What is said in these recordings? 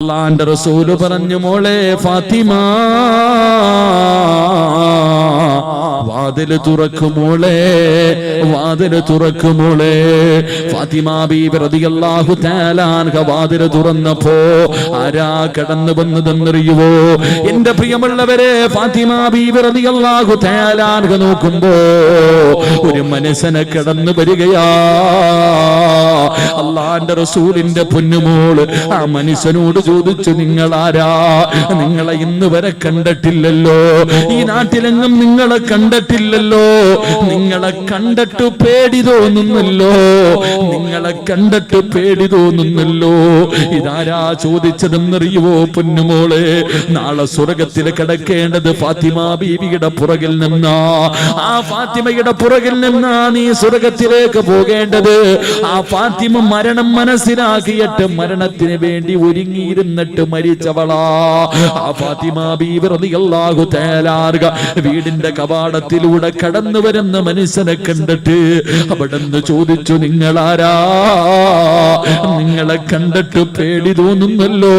അല്ലാഹുവിന്റെ റസൂൽ പറഞ്ഞു, മോളെ ഫാത്തിമ വാതിൽ തുറക്കുമോളെ, വാതിൽ തുറക്കുമോളെ. ഫാത്തിമ ബീബി റളിയല്ലാഹു തആല അൻഹ വാതിൽ തുറന്നപ്പോ ആരാ കടന്നു വന്നതെന്നറിയുവോ? എന്റെ പ്രിയമുള്ളവരെ, ഫാത്തിമ ബീബി റളിയല്ലാഹു തആല അൻഹ നോക്കുമ്പോ ഒരു മനുഷ്യനെ കടന്നു വരികയാ. അല്ലാഹുവിന്റെ റസൂലിന്റെ പൊന്നുമോള് ആ മനുഷ്യനോട് ചോദിച്ചു, നിങ്ങളാരാ? നിങ്ങളെ ഇന്ന് വരെ കണ്ടിട്ടില്ലല്ലോ, ഈ നാട്ടിലെങ്ങും നിങ്ങളെ കണ്ടിട്ടില്ലല്ലോ, നിങ്ങളെ കണ്ടിട്ട് പേടി തോന്നുന്നല്ലോ, നിങ്ങളെ കണ്ടിട്ട് പേടി തോന്നുന്നല്ലോ. ഇതാരാ ചോദിച്ചതെന്നറിയുവോ പൊന്നുമോളെ? നാളെ സ്വർഗത്തിൽ കിടക്കേണ്ടത് ഫാത്തിമ ബീവിയുടെ പുറകിൽ നിന്നാ. ആ ഫാത്തിമയുടെ പുറകിൽ നിന്നാ നീ സ്വർഗത്തിലേക്ക് പോകേണ്ടത്. ആ ഫാത്തിമ മരണം മനസ്സിലാക്കിയിട്ട് മരണത്തിന് വേണ്ടി ഒരുങ്ങിയിരുന്നിട്ട് മരിച്ചവളാ. ആ ഫാത്തിമ ബീവി റളിയല്ലാഹു തആല അൻഹ വീടിന്റെ കവാടത്തിലൂടെ കടന്നു വരുന്ന മനുഷ്യനെ കണ്ടിട്ട് അവിടുന്ന് ചോദിച്ചു, നിങ്ങളാരാ? നിങ്ങളെ കണ്ടിട്ട് പേടി തോന്നുന്നല്ലോ.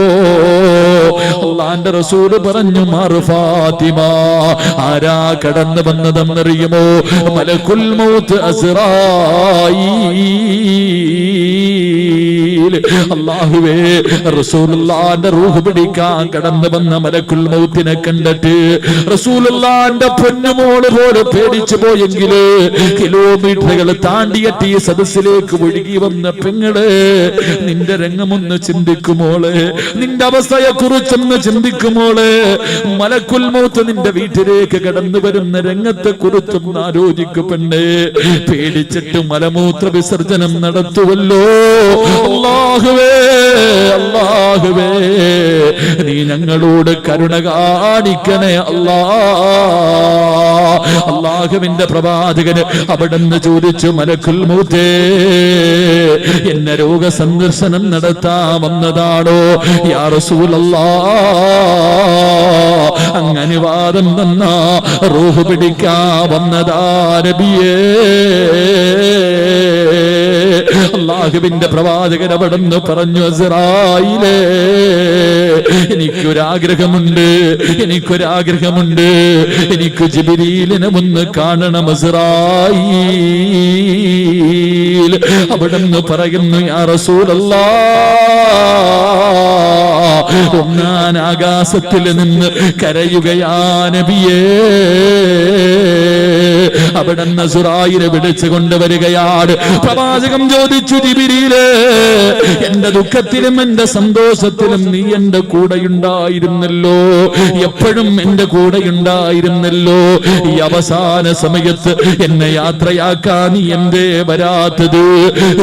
അല്ലാഹുവിന്റെ റസൂൽ പറഞ്ഞു, മാറു ഫാത്തിമ. ആരാ കടന്നു വന്നതെന്നറിയുമോ? മലക്കുൽ മൗത്ത് അസ്റായീൽ. അല്ലാഹുവേ, റസൂലുള്ളാഹിന്റെ റൂഹ് പിടിക്കാൻ കടന്നു വന്ന മലക്കുൽ മൗത്തിനെ കണ്ടിട്ട് റസൂലുള്ളാഹിന്റെ പൊന്നുമോള് പോലെ പേടിച്ചു പോയെങ്കില് കിലോമീറ്ററുകൾ താണ്ടിയിട്ട് ഈ സദസ്സിലേക്ക് ഒഴുകി വന്ന പെങ്ങള്, നിന്റെ രംഗമൊന്ന് ചിന്തിക്കുമോള്, നിന്റെ അവസ്ഥയെ കുറിച്ചൊന്ന് ചിന്തിക്കുമോള്. മലക്കുൽ മൗത്ത് നിന്റെ വീട്ടിലേക്ക് കടന്നു വരുന്ന രംഗത്തെ കുറിച്ചൊന്ന് ആലോചിക്കു പെണ്ണേ. പേടിച്ചിട്ട് മലമൂത്ര വിസർജനം നടത്തുവല്ലോ. അല്ലാഹുവേ, അല്ലാഹുവേ, നീ ഞങ്ങളോട് കരുണ കാണിക്കണേ അല്ലാ. അല്ലാഹുവിന്റെ പ്രവാചകന് അവിടുന്ന് ചോദിച്ചു, മലക്കുൽ മൗത്തേ, എന്നെ രോഗസന്ദർശനം നടത്താൻ വന്നതാണോ? യാ റസൂലല്ലാഹ്, അങ്ങ് അനുവാദം തന്നാ റൂഹ് പിടിക്കാൻ വന്നതാ നബിയേ. അല്ലാഹുവിന്റെ പ്രവാചകൻ അവിടുന്ന് പറഞ്ഞു, അസ്റായീലേ, എനിക്കൊരാഗ്രഹമുണ്ട്, എനിക്കൊരാഗ്രഹമുണ്ട്, എനിക്ക് ജിബ്രീലിനെ ഒന്ന് കാണണം അസ്റായീൽ. അവിടുന്ന് പറയുന്നു, യാ റസൂലല്ലാഹ്, ഒന്നാൻ ആകാശത്തിൽ നിന്ന് കരയുകയാ നബിയേ. അവിടുന്ന് അസ്റായീലിനെ വിളിച്ചു കൊണ്ടുവരികയാണ്. പ്രവാചകൻ ചോദിച്ചു, ജിബ്രീലേ, എന്റെ ദുഃഖത്തിലും എന്റെ സന്തോഷത്തിലും നീ എന്റെ കൂടെയുണ്ടായിരുന്നല്ലോ, എപ്പോഴും എന്റെ കൂടെയുണ്ടായിരുന്നല്ലോ, ഈ അവസാന സമയത്ത് എന്നെ യാത്രയാക്കാൻ നീ എന്തേ വരാത്തത്?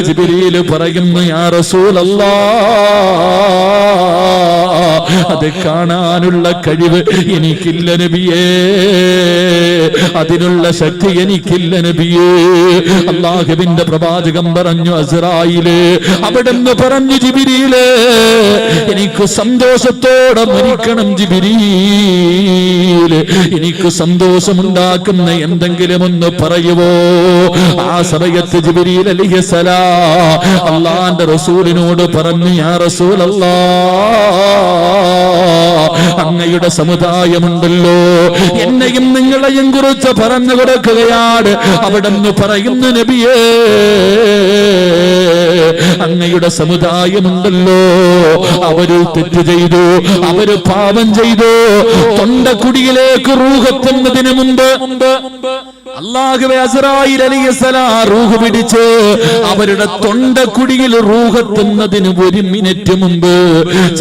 ജിബ്രീൽ പറയുന്നു, യാ റസൂലല്ലാഹ്, അത് കാണാനുള്ള കഴിവ് എനിക്കില്ല നബിയേ, അതിനുള്ള ശക്തി എനിക്കില്ല നബിയേ. അല്ലാഹുവിന്റെ പ്രവാചകൻ പറഞ്ഞു, അസ്റായീലേ, അവിടുന്ന് പറഞ്ഞു, ജിബ്രീലേ, എനിക്ക് സന്തോഷത്തോടെ മരിക്കണം ജിബ്രീൽ, എനിക്ക് സന്തോഷമുണ്ടാക്കുന്ന എന്തെങ്കിലും ഒന്ന് പറയുവോ? ആ സമയത്ത് ജിബ്രീൽ അലൈഹിസ്സലാം അല്ലാഹുവിന്റെ റസൂലിനോട് പറഞ്ഞു, യാ റസൂലല്ലാഹ്, അങ്ങയുടെ സമുദായമുണ്ടല്ലോ, എന്നെയും നിങ്ങളെയും കുറിച്ച് പറഞ്ഞു കൊടുക്കുകയാണ്. അവിടുന്ന് പറയുന്നു, നബിയേ, അങ്ങയുടെ സമുദായമുണ്ടല്ലോ, അവര് തെറ്റ് ചെയ്തു, അവര് പാപം ചെയ്തു. തൊണ്ടക്കുടിയിലേക്ക് റൂഹെത്തുന്നതിന് മുമ്പ് അല്ലാഹുവേ, അസ്റായീൽ അലൈഹിസ്സലാം റൂഹ് പിടിച്ച് അവരുടെ തൊണ്ടക്കുടിയിൽ റൂഹെത്തുന്നതിന് 1 മിനിറ്റ് മുമ്പ്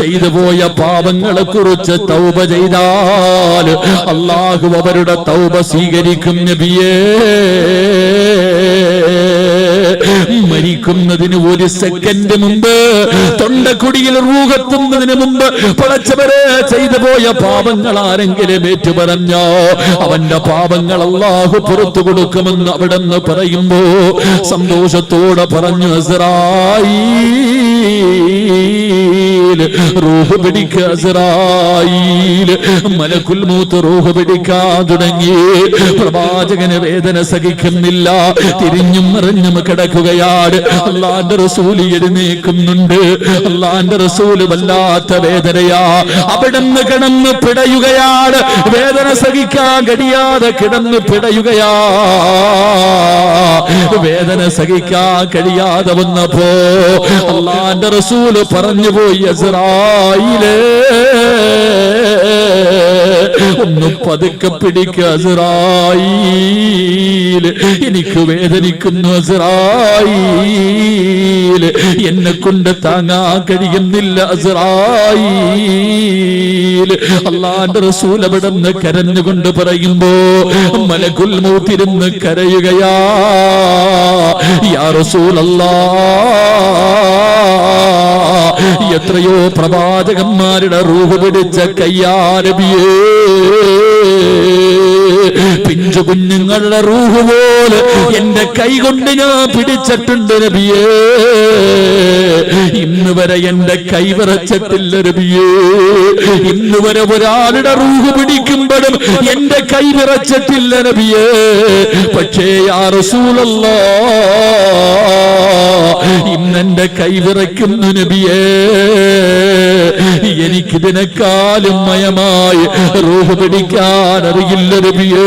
ചെയ്തു പോയ പാപങ്ങളെ കുറിച്ച് തൗബ ചെയ്താൽ അല്ലാഹു അവരുടെ തൗബ സ്വീകരിക്കും നബിയേ. മരിക്കുന്നതിന് 1 സെക്കൻഡ് മുമ്പ്, തൊണ്ടക്കുടിയിൽ റൂഹെത്തുന്നതിന് മുമ്പ് പടച്ചവരെ ചെയ്തു പോയ പാപങ്ങൾ ആരെങ്കിലും ഏറ്റു പറഞ്ഞോ, അവന്റെ പാപങ്ങൾ അല്ലാഹു പുറത്തു കൊടുക്കുമെന്ന് അവിടെന്ന് പറയുമ്പോ സന്തോഷത്തോടെ പറഞ്ഞു, അസ്റായീൽ, റൂഹ് പിടിക്കുക അസ്റായീൽ. മലക്കുൽ മൗത്ത് റൂഹ് പിടിക്കാൻ തുടങ്ങി. പ്രവാചകന് വേദന സഹിക്കുന്നില്ല, തിരിഞ്ഞും മറിഞ്ഞും കിടക്കുകയാണ്. അല്ലാഹുവിന്റെ റസൂൽ എഴുന്നേൽക്കുന്നുണ്ട്. അല്ലാഹുവിന്റെ റസൂൽ വല്ലാത്ത വേദനയാ. അവിടുന്ന് കിടന്ന് പിടയുകയാണ്. വേദന സഹിക്കാൻ കഴിയാതെ കിടന്ന് പിടയുകയാ. വേദന സഹിക്കാൻ കഴിയാതെ വന്നപ്പോ അല്ലാഹുവിന്റെ റസൂൽ പറഞ്ഞു പോയി, അസ്റായീലേ ഒന്ന് പതുക്കെ പിടിക്ക അസ്റായീൽ, എനിക്ക് വേദനിക്കുന്നു അസ്റായീൽ, എന്നെ കൊണ്ട് താങ്ങാൻ കഴിയുന്നില്ല അസ്റായീൽ. അല്ലാഹുവിന്റെ റസൂൽ അവിടുന്ന് കരഞ്ഞുകൊണ്ട് പറയുമ്പോ മലക്കുൽ മൗത്ത് ഇരുന്ന് കരയുകയാ. യാ റസൂലല്ലാഹ്, എത്രയോ പ്രവാചകന്മാരുടെ റൂഹ് പിടിച്ച കയ്യാ നബിയേ, പിഞ്ചു കുഞ്ഞുങ്ങളുടെ റൂഹ് പോലെ എന്റെ കൈ കൊണ്ട് ഞാൻ പിടിച്ചിട്ടുണ്ട് നബിയേ. ഇന്ന് വരെ എന്റെ കൈ വിറച്ചിട്ടില്ല നബിയേ. ഇന്ന് വരെ ഒരാളുടെ റൂഹ് പിടിക്കുമ്പോഴും എന്റെ കൈ വിറച്ചിട്ടില്ല നബിയേ. പക്ഷേ യാ റസൂലല്ലാഹ്, ഇന്നെന്റെ കൈ വിറയ്ക്കുന്നു നബിയേ. എനിക്കിതിനെക്കാളും മയമായി റൂഹ് പിടിക്കാൻ അറിയില്ല നബിയേ.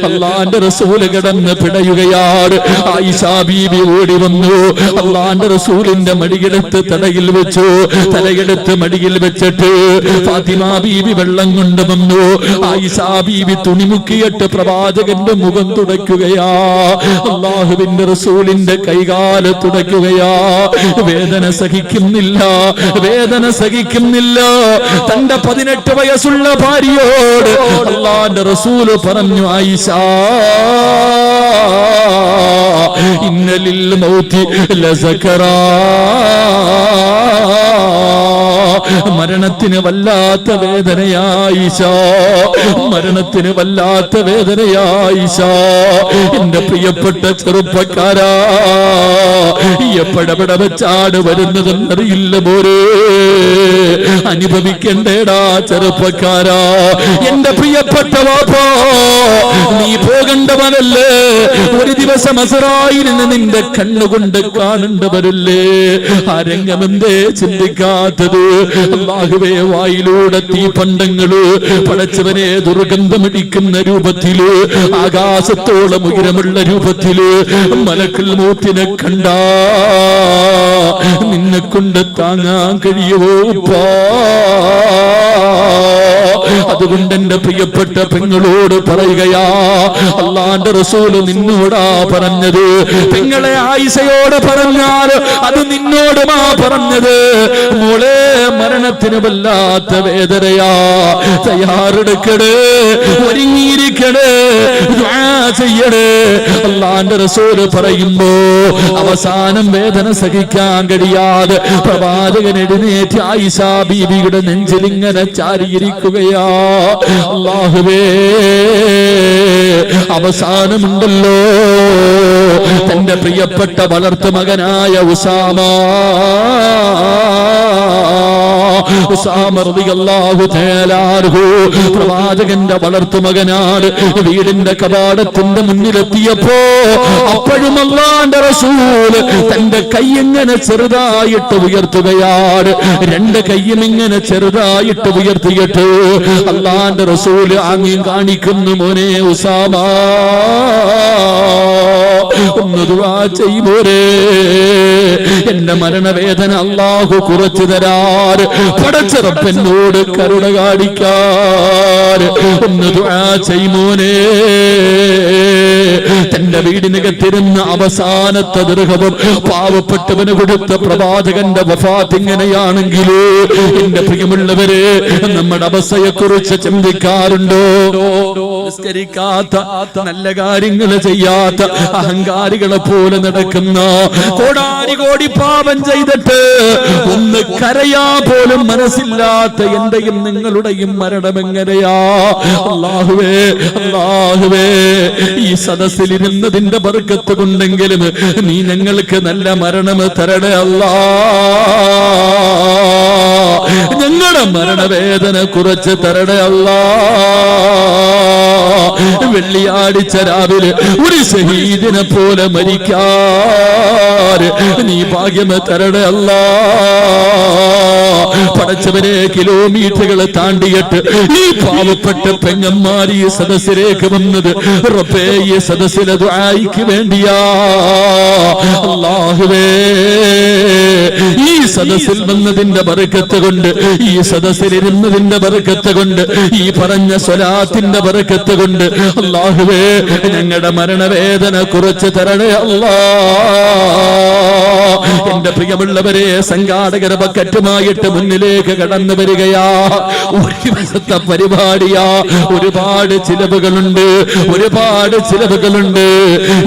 അല്ലാഹുവിന്റെ റസൂൽ കിടന്ന് പിടയുകയാണ്. ആയിഷാ ബീബി ഓടി വന്നു. അല്ലാഹുവിന്റെ റസൂലിന്റെ മടിയെടുത്ത് തലയിൽ വെച്ചു. തലയെടുത്ത് മടിയിൽ വെച്ചിട്ട് ഫാത്തിമ ബീബി വെള്ളം കൊണ്ടുവന്നു. ആയിഷാ ബീബി തുണിമുക്കിയിട്ട് പ്രവാചകന്റെ മുഖം തുടയ്ക്കുകയാ. അല്ലാഹുവിന്റെ റസൂലിന്റെ കൈകാല് തുടയ്ക്കുകയാ. വേദന സഹിക്കുന്നില്ല, വേദന സഹിക്കുന്നില്ല. തന്റെ 18 വയസ്സുള്ള ഭാര്യയോട് അല്ലാഹുവിന്റെ റസൂൽ പറഞ്ഞു, ആയിഷാ ഇന്ന ലിൽ മൗതി ലസകറാ, മരണത്തിന് വല്ലാത്ത വേദനയായിഷാ, മരണത്തിന് വല്ലാത്ത വേദനയായിഷാ. എന്റെ പ്രിയപ്പെട്ട ചെറുപ്പക്കാരാ, എപ്പോഴെവിടെ വെച്ചാണ് വരുന്നതെന്നറിയില്ല പോരെ. അനുഭവിക്കണ്ടേടാ ചെറുപ്പക്കാരാ. എന്റെ പ്രിയപ്പെട്ട വാപ്പാ, നീ പോകേണ്ടവനല്ലേ. ഒരു ദിവസം അസ്റായീലിനെ നിന്റെ കണ്ണുകൊണ്ട് കാണേണ്ടവരല്ലേ. ആ രംഗമെന്തേ ചിന്തിക്കാത്തത്? അല്ലാഹുവേ, വായിലൂടെ തീപണ്ടങ്ങള് പടച്ചവനെ ദുർഗന്ധമടിക്കുന്ന രൂപത്തില്, ആകാശത്തോളം ഉയരമുള്ള രൂപത്തില് മലക്കുൽ മൗത്തിനെ കണ്ടാ നിന്നെ കൊണ്ട് താങ്ങാൻ കഴിയുമോ? അതുകൊണ്ട് എന്റെ പ്രിയപ്പെട്ട പെങ്ങളോട് പറയുകയാ, അല്ലാഹുവിന്റെ റസൂൽ നിന്നോടാ പറഞ്ഞത്. പെങ്ങളെ ആയിഷയോട് പറഞ്ഞാൽ അത് നിന്നോടുമാ പറഞ്ഞത്. മോളെ, മരണത്തിന് വല്ലാത്ത വേദനയാ. തയ്യാറെടുക്കണേ, ഒരുങ്ങിയിരിക്കണേ, ദുആ ചെയ്യണേ. അല്ലാഹുവിന്റെ റസൂൽ പറയുമ്പോ അവസാനം വേദന സഹിക്കാൻ കഴിയാതെ പ്രവാചകൻ എഴുന്നേറ്റ് ആയിഷാ ബീവിയുടെ നെഞ്ചിലിങ്ങനെ ചാരിയിരിക്കുകയാ. അല്ലാഹുവേ, അവസാനമുണ്ടല്ലോ. തന്റെ പ്രിയപ്പെട്ട വളർത്തു മകനായ ഉസാമ റളിയല്ലാഹു തആല അൻഹു പ്രവാചകന്റെ വളർത്തു മകനാണ്. വീടിന്റെ കവാടത്തിന്റെ മുന്നിലെത്തിയപ്പോ അപ്പോഴും അല്ലാഹുവിന്റെ റസൂൽ തന്റെ കൈ ഇങ്ങനെ ചെറുതായിട്ട് ഉയർത്തുകയാണ്. രണ്ട് കൈയും ഇങ്ങനെ ചെറുതായിട്ട് ഉയർത്തിയിട്ട് അല്ലാഹുവിന്റെ റസൂൽ ആംഗ്യം കാണിക്കുന്നു, മോനെ ഉസാമ, ഒന്ന് ദുആ ചെയ്യൂരേ, എന്റെ മരണവേദന അല്ലാഹു കുറച്ചു തരാൻ, പടച്ചറപ്പനോട് കരുണ കാണിക്കാൻ ഒന്ന് ദുആ ചെയ്യുമോനെ. തന്റെ വീടിനകത്തിരുന്ന അവസാനത്തെ ദൃഹവും പാവപ്പെട്ടവന് കൊടുത്ത പ്രവാചകന്റെ വഫാത്ത് ഇങ്ങനെയാണെങ്കിൽ എന്റെ പ്രിയമുള്ളവരെ, നമ്മുടെ അവസ്ഥയെ കുറിച്ച് ചിന്തിക്കാറുണ്ടോ? നിസ്കരിക്കാത്ത, നല്ല കാര്യങ്ങൾ ചെയ്യാത്ത, അഹങ്കാരികളെ പോലെ നടക്കുന്ന, കോടാനുകോടി പാപം ചെയ്തിട്ട് ഒന്ന് കരയാ പോലും മനസ്സില്ലാത്ത എന്റെയും നിങ്ങളുടെയും മരണമെങ്ങനെയാ? അല്ലാഹുവേ, അല്ലാഹുവേ, ഈ സദസ്സിലിരുന്നതിന്റെ ബർക്കത്ത് കൊണ്ടെങ്കിലും നീ ഞങ്ങൾക്ക് നല്ല മരണം തരണേ അല്ലാ. ഞങ്ങളുടെ മരണവേദന കുറച്ച് തരണേ അല്ലാ. വെള്ളിയാഴ്ച രാവിലെ ഒരു ഷഹീദിനെ പോലെ മരിക്കാൻ നീ ഭാഗ്യം തരണേ അല്ലാ. പടച്ചവരെ, കിലോമീറ്ററുകൾ താണ്ടിയിട്ട് ഈ പാവപ്പെട്ട പെങ്ങന്മാർ ഈ സദസ്സിലേക്ക് വന്നത് റബ്ബേ ഈ സദസ്സിലെ ദുആയ്ക്ക് വേണ്ടിയാ. അല്ലാഹുവേ, ഈ സദസ്സിൽ വന്നതിന്റെ ബർക്കത്ത് കൊണ്ട്, ഈ സദസ്സിൽ ഇരുന്നതിന്റെ ബർക്കത്ത് കൊണ്ട്, ഈ പറഞ്ഞ സ്വലാത്തിന്റെ ബർക്കത്ത് കൊണ്ട് അല്ലാഹുവേ ഞങ്ങളുടെ മരണവേദന കുറച്ച് തരണേ അല്ലാ. എന്റെ പ്രിയമുള്ളവരെ, സംഘാടകർ ബക്കറ്റുമായിട്ട് മുന്നിലേക്ക് കടന്നു വരികയാ. ഒരു ദിവസത്തെ പരിപാടിയാ, ഒരുപാട് ചിലവുകളുണ്ട്, ഒരുപാട് ചിലവുകളുണ്ട്.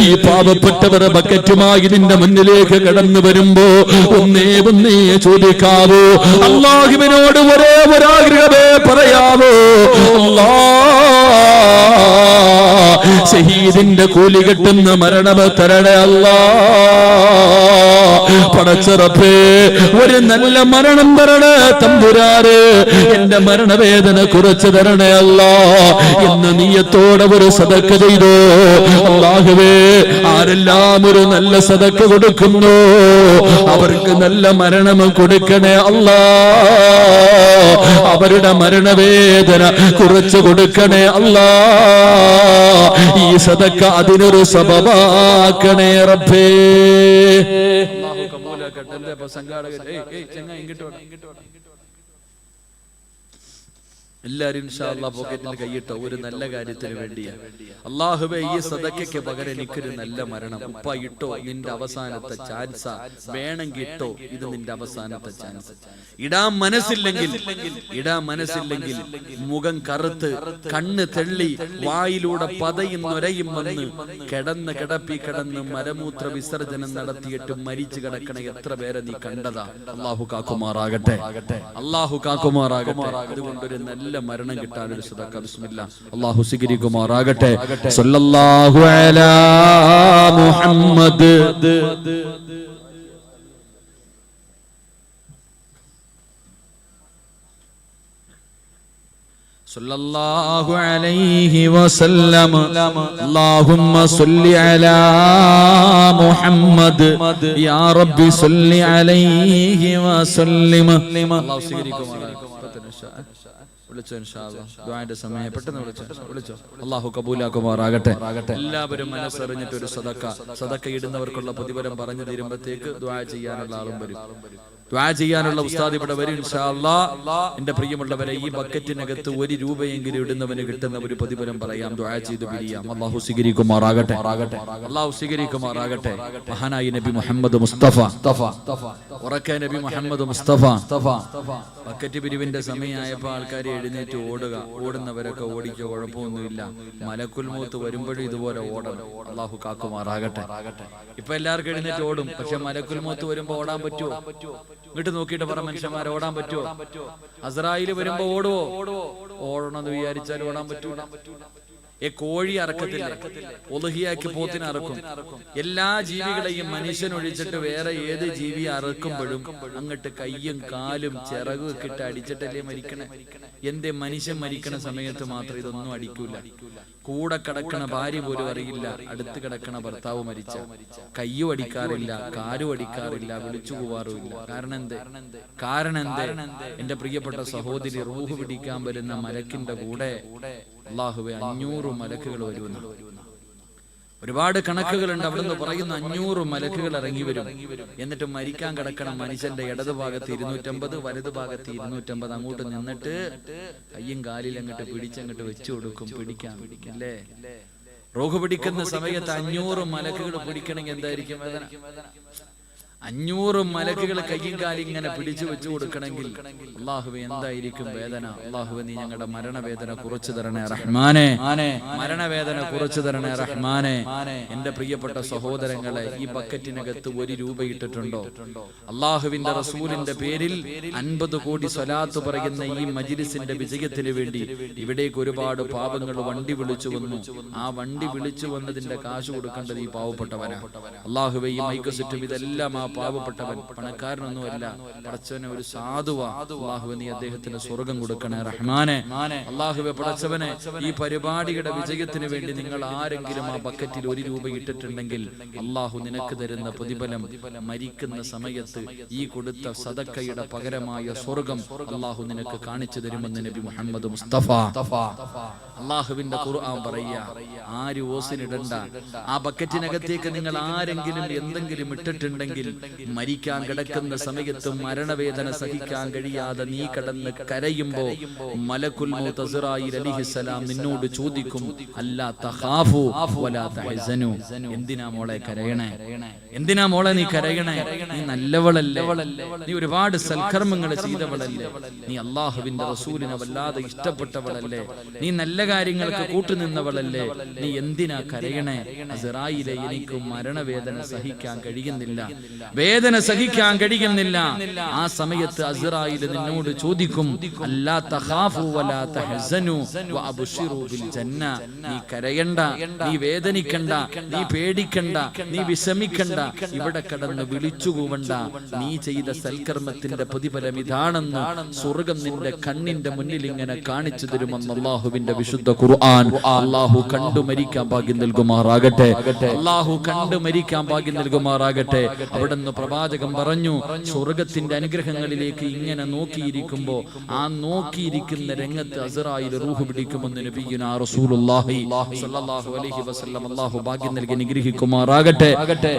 ഈ പാവപ്പെട്ടവർ ബക്കറ്റുമായി ഇതിന്റെ മുന്നിലേക്ക് കടന്നു വരുമ്പോ ഒന്നേ ചോദിക്കാവോ, അല്ലാഹുവിനോട് ഒരേ ഒരാഗ്രഹമേ പറയാവോ, ഷഹീദിന്റെ കൂലി കിട്ടുന്ന മരണം തരണേ അല്ലാ. പടച്ചറപ്പേ, ഒരു നല്ല മരണം തരണേ തമ്പുരാനെ, എന്റെ മരണവേദന കുറച്ച് തരണേ അല്ലാ. എന്ന് നീയത്തോടെ ഒരു സദക്ക ചെയ്തോ അല്ലാഹുവേ. ആരെല്ലാം ഒരു നല്ല സദക്ക കൊടുക്കുന്നു അവർക്ക് നല്ല മരണം കൊടുക്കണേ അല്ലാ. അവരുടെ മരണവേദന കുറച്ച് കൊടുക്കണേ അല്ലാ. ഈ സദക്ക അതിനൊരു സബബാക്കണേ റബ്ബേ. അല്ലാഹു കബൂലാക്കട്ടെ. എന്താ സംഘാടകർ എല്ലാരും ഇൻഷാ അല്ലാഹ് പോക്കറ്റിൽ കൈയിട്ടോ ഒരു നല്ല കാര്യത്തിന് വേണ്ടിയാ. അല്ലാഹുവേ, ഈ സദക്കയ്ക്ക് പകരം എനിക്കൊരു നല്ല മരണം. ഉപ്പ ഇട്ടോ, നിന്റെ അവസാനത്തെ ചാൻസാ, വേണമെങ്കിൽ ഇട്ടോ, ഇത് നിന്റെ അവസാനത്തെ ചാൻസ്. ഇടാൻ മനസ്സില്ലെങ്കിൽ മുഖം കറുത്ത് കണ്ണ് തെള്ളി വായിലൂടെ പതയും നൊരയും വന്ന് കിടന്ന് മലമൂത്ര വിസർജനം നടത്തിയിട്ട് മരിച്ചു കിടക്കണ എത്ര പേരെ നീ കണ്ടതാ. അല്ലാഹു കാക്കുമാറാകട്ടെ, അല്ലാഹു കാക്കുമാറാകട്ടെ. അതുകൊണ്ടൊരു നല്ല മരണം കിട്ടാൻ ഒരു സദക്ക ബിസ്മില്ലാ അല്ലാഹു സ്വീകരിക്കുമാറാകട്ടെ. സല്ലല്ലാഹു അലാ മുഹമ്മദ്. സല്ലല്ലാഹു അലൈഹി വസല്ലം. അല്ലാഹുമ്മ സ്വല്ലി അലാ മുഹമ്മദ്. യാ റബ്ബി സ്വല്ലി അലൈഹി വസല്ലം. അല്ലാഹു സ്വീകരിക്കുമാറാകട്ടെ. വിളിച്ചോ ഇൻഷാ അല്ലാഹ്. ദുആന്റെ സമയം പെട്ടെന്ന് വിളിച്ചോ. അല്ലാഹു കബൂലാക്കുമാറാകട്ടെ. എല്ലാവരും മനസ്സറിഞ്ഞിട്ട് ഒരു സദക്ക ഇടുന്നവർക്കുള്ള പ്രതിഫലം പറഞ്ഞു തീരുമ്പോഴത്തേക്ക് ദുആ ചെയ്യാനുള്ള ആളും വരും. ദുആ ചെയ്യാനുള്ള ഉസ്താദ് ഇവിടെ വരും ഇൻഷാ അല്ലാഹ്. എന്റെ പ്രിയമുള്ളവരെ, ഈ ബക്കറ്റിനകത്ത് 1 രൂപയെങ്കിലും ഇടുന്നവന് കിട്ടുന്ന ഒരു പ്രതിഫലം പറയാം. ദുആ ചെയ്തു പിരിയാം. അല്ലാഹു സ്വീകരിക്കുമാറാകട്ടെ, അല്ലാഹു സ്വീകരിക്കുമാറാകട്ടെ. മഹാനായ നബി മുഹമ്മദ് മുസ്തഫ, ഉറക്കെ നബി മുഹമ്മദ് മുസ്തഫ. ബക്കറ്റ് പിരിവിന്റെ സമയമായപ്പോൾ ആൾക്കാർ എഴുന്നേറ്റ് ഓടുന്നവരൊക്കെ ഓടിക്കോ, കുഴപ്പമൊന്നുമില്ല. മലക്കുൽ മൗത്ത് വരുമ്പോഴും ഇതുപോലെ ഓടണം. അല്ലാഹു കാക്കുമാറാകട്ടെ. ഇപ്പൊ എല്ലാവർക്കും എഴുന്നേറ്റ് ഓടും, പക്ഷെ മലക്കുൽ മൗത്ത് വരുമ്പോ ഓടാൻ പറ്റുമോ? ഇങ്ങോട്ട് നോക്കിയിട്ട് പറ, മനുഷ്യന്മാരെ ഓടാൻ പറ്റുമോ? അസ്രായേല് വരുമ്പോ ഓടുവോ? ഓടണമെന്ന് വിചാരിച്ചാൽ ഓടാൻ പറ്റൂല. കോഴി അറക്കത്തില്ല, ഒളുഹിയാക്കി പോത്തിനെ അറക്കും. എല്ലാ ജീവികളെയും മനുഷ്യനൊഴിച്ചിട്ട് വേറെ ഏത് ജീവി അറക്കുമ്പോഴും അങ്ങോട്ട് കയ്യും കാലും ചിറകും ഒക്കെ ഇട്ട് അടിച്ചിട്ടല്ലേ മരിക്കണേ. എന്തേ മനുഷ്യൻ മരിക്കണ സമയത്ത് മാത്രം ഇതൊന്നും അടിക്കൂല? കൂടെ കിടക്കണ ഭാര്യ പോലും അറിയില്ല അടുത്ത് കിടക്കണ ഭർത്താവ് മരിച്ച. കയ്യും അടിക്കാറില്ല, കാലും അടിക്കാറില്ല, വിളിച്ചു പോവാറുമില്ല. കാരണം എന്തേ? എന്റെ പ്രിയപ്പെട്ട സഹോദരി, റൂഹ് പിടിക്കാൻ വരുന്ന മലക്കിന്റെ കൂടെ അല്ലാഹുവേ 500 മലക്കുകൾ വരുമെന്ന്. ഒരുപാട് കണക്കുകളുണ്ട്. അവിടുന്ന് പറയുന്ന 500 മലക്കുകൾ ഇറങ്ങി വരും. എന്നിട്ട് മരിക്കാൻ കിടക്കണം മനുഷ്യന്റെ ഇടത് ഭാഗത്ത് 250, വലത് ഭാഗത്ത് 250 അങ്ങോട്ട് നിന്നിട്ട് കയ്യും കാലിൽ അങ്ങോട്ട് പിടിച്ചങ്ങോട്ട് വെച്ചു കൊടുക്കും. പിടിക്കാൻ അല്ലേ? റൂഹ് പിടിക്കുന്ന സമയത്ത് 500 മലക്കുകൾ പിടിക്കണമെങ്കിൽ എന്തായിരിക്കും വേദന? 500 മലക്കുകൾ കയ്യും കാലും ഇങ്ങനെ പിടിച്ചു വെച്ചു കൊടുക്കണമെങ്കിൽ അല്ലാഹുവേ എന്തായിരിക്കും വേദന? അല്ലാഹുവേ, നീ ഞങ്ങളുടെ മരണവേദന കുറച്ചു തരണേ റഹ്മാനെ, മരണവേദന കുറച്ചു തരണേ റഹ്മാനെ. എന്റെ പ്രിയപ്പെട്ട സഹോദരങ്ങളെ, ഈ ബക്കറ്റിനകത്ത് 1 രൂപ ഇട്ടിട്ടുണ്ടോ? അല്ലാഹുവിന്റെ റസൂലിന്റെ പേരിൽ 50 കോടി സ്വലാത്ത് പറയുന്ന ഈ മജ്ലിസിന്റെ വിജയത്തിന് വേണ്ടി ഇവിടേക്ക് ഒരുപാട് പാവങ്ങൾ വണ്ടി വിളിച്ചു വന്നു. ആ വണ്ടി വിളിച്ചു വന്നതിന്റെ കാശ് കൊടുക്കേണ്ടത് ഈ പാവപ്പെട്ടവനാ. അല്ലാഹുവേ, ഈ മൈക്ക് സെറ്റും ഇതെല്ലാം ആ പാവപ്പെട്ടവൻ, പണക്കാരനൊന്നുമല്ല, പടച്ചവനെ ഒരു സാധുവാ. അല്ലാഹുവേ നീ അദ്ദേഹത്തിന് സ്വർഗം കൊടുക്കണേ റഹ്മാനെ. അല്ലാഹുവേ പടച്ചവനെ, ഈ പരിപാടിയുടെ വിജയത്തിന് വേണ്ടി നിങ്ങൾ ആരെങ്കിലും ആ ബക്കറ്റിൽ 1 രൂപ ഇട്ടിട്ടുണ്ടെങ്കിൽ അല്ലാഹു നിനക്ക് തരുന്ന പ്രതിഫലം മരിക്കുന്ന സമയത്ത് ഈ കൊടുത്ത സദക്കയുടെ പകരമായ സ്വർഗം അല്ലാഹു നിനക്ക് കാണിച്ചു തരുമെന്ന് നബി മുഹമ്മദ് മുസ്തഫ. അല്ലാഹുവിന്റെ ഖുർആൻ പറയുക, ആര് ഓസിനിടണ്ട. ആ ബക്കറ്റിനകത്തേക്ക് നിങ്ങൾ ആരെങ്കിലും എന്തെങ്കിലും ഇട്ടിട്ടുണ്ടെങ്കിൽ മരിക്കാൻ കിടക്കുന്ന സമയത്ത് മരണവേദന സഹിക്കാൻ കഴിയാതെ നീ കിടന്ന് കരയുമ്പോ മലക്കുൽ മൗത്ത് അസ്റായീൽ അലൈഹിസ്സലാം നിന്നോട് ചോദിക്കും, അല്ലാ തഖാഫു വലാ തഹ്സനു. എന്തിനാ മോളെ കരയണേ? എന്തിനാ മോളെ നീ കരയണേ? നീ നല്ലവളല്ലേ, നീ ഒരുപാട് സൽക്കർമ്മങ്ങൾ ചെയ്തവളല്ലേ, നീ അല്ലാഹുവിന്റെ റസൂലിനെ വല്ലാതെ ഇഷ്ടപ്പെട്ടവളല്ലേ, നീ നല്ല കാര്യങ്ങൾക്ക് കൂട്ടുനിന്നവളല്ലേ, നീ എന്തിനാ കരയണേ? അസ്റായീലെ, എനിക്ക് മരണവേദന സഹിക്കാൻ കഴിയുന്നില്ല, വേദന സഹിക്കാൻ കഴിയുന്നില്ല. ആ സമയത്ത് അസ്റായീൽ നിന്നോട് ചോദിക്കും, അല്ലാ തഖാഫു വലാ തഹ്സനു വഅബ്ശിറൂ ബിൽ ജന്ന. നീ കരയണ്ട, നീ വേദനിക്കണ്ട, നീ പേടിക്കണ്ട, നീ വിഷമിക്കണ്ട, ഇവിടെ കടന്ന് വിളിച്ചുകൂവണ്ട. നീ ചെയ്ത സൽക്കർമ്മത്തിന്റെ പ്രതിഫലം ഇതാണെന്ന് സ്വർഗം നിന്റെ കണ്ണിന്റെ മുന്നിൽ ഇങ്ങനെ കാണിച്ചു തരുമെന്ന് അല്ലാഹുവിന്റെ വിശുദ്ധ ഖുർആൻ. അല്ലാഹു കണ്ടു മരിക്കാൻ ഭാഗ്യം നൽകുമാറാകട്ടെ. അല്ലാഹു കണ്ടു മരിക്കാൻ ഭാഗ്യം നൽകുമാറാകട്ടെ. അവിടുന്ന് പ്രവാചകൻ പറഞ്ഞു, സ്വർഗത്തിന്റെ അനുഗ്രഹങ്ങളിലേക്ക് ഇങ്ങനെ നോക്കിയിരിക്കുമ്പോ ആ നോക്കിയിരിക്കുന്ന രംഗത്ത് അസ്റായീൽ റൂഹ് പിടിക്കുമെന്ന് നബിയുനാ റസൂലുള്ളാഹി സ്വല്ലല്ലാഹു അലൈഹി വസല്ലം അല്ലാഹു ഭാഗ്യം നൽകി അനുഗ്രഹിക്കുമാറാകട്ടെ.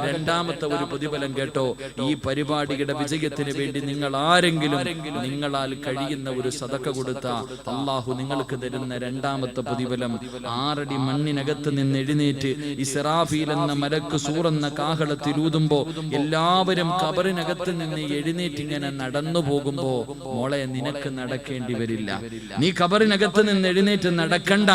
രണ്ടാമത്തെ ഒരു പ്രതിഫലം കേട്ടോ, ഈ പരിപാടിയുടെ വിജയത്തിന് വേണ്ടി നിങ്ങൾ ആരെങ്കിലും നിങ്ങളാൽ കഴിയുന്ന ഒരു സദക്ക കൊടുത്ത അല്ലാഹു നിങ്ങൾക്ക് തരുന്ന രണ്ടാമത്തെ പ്രതിഫലം, 6 അടി മണ്ണിനകത്ത് നിന്ന് എഴുന്നേറ്റ് ഇസ്റാഫീൽ എന്ന മലക്ക് സൂറെന്ന കാഹളത്തിൽ ഊതുമ്പോ എല്ലാവരും ഖബറിനകത്ത് നിന്ന് എഴുന്നേറ്റ് ഇങ്ങനെ നടന്നു പോകുമ്പോ, മോളെ നിനക്ക് നടക്കേണ്ടി വരില്ല. നീ ഖബറിനകത്ത് നിന്ന് എഴുന്നേറ്റ് നടക്കണ്ട,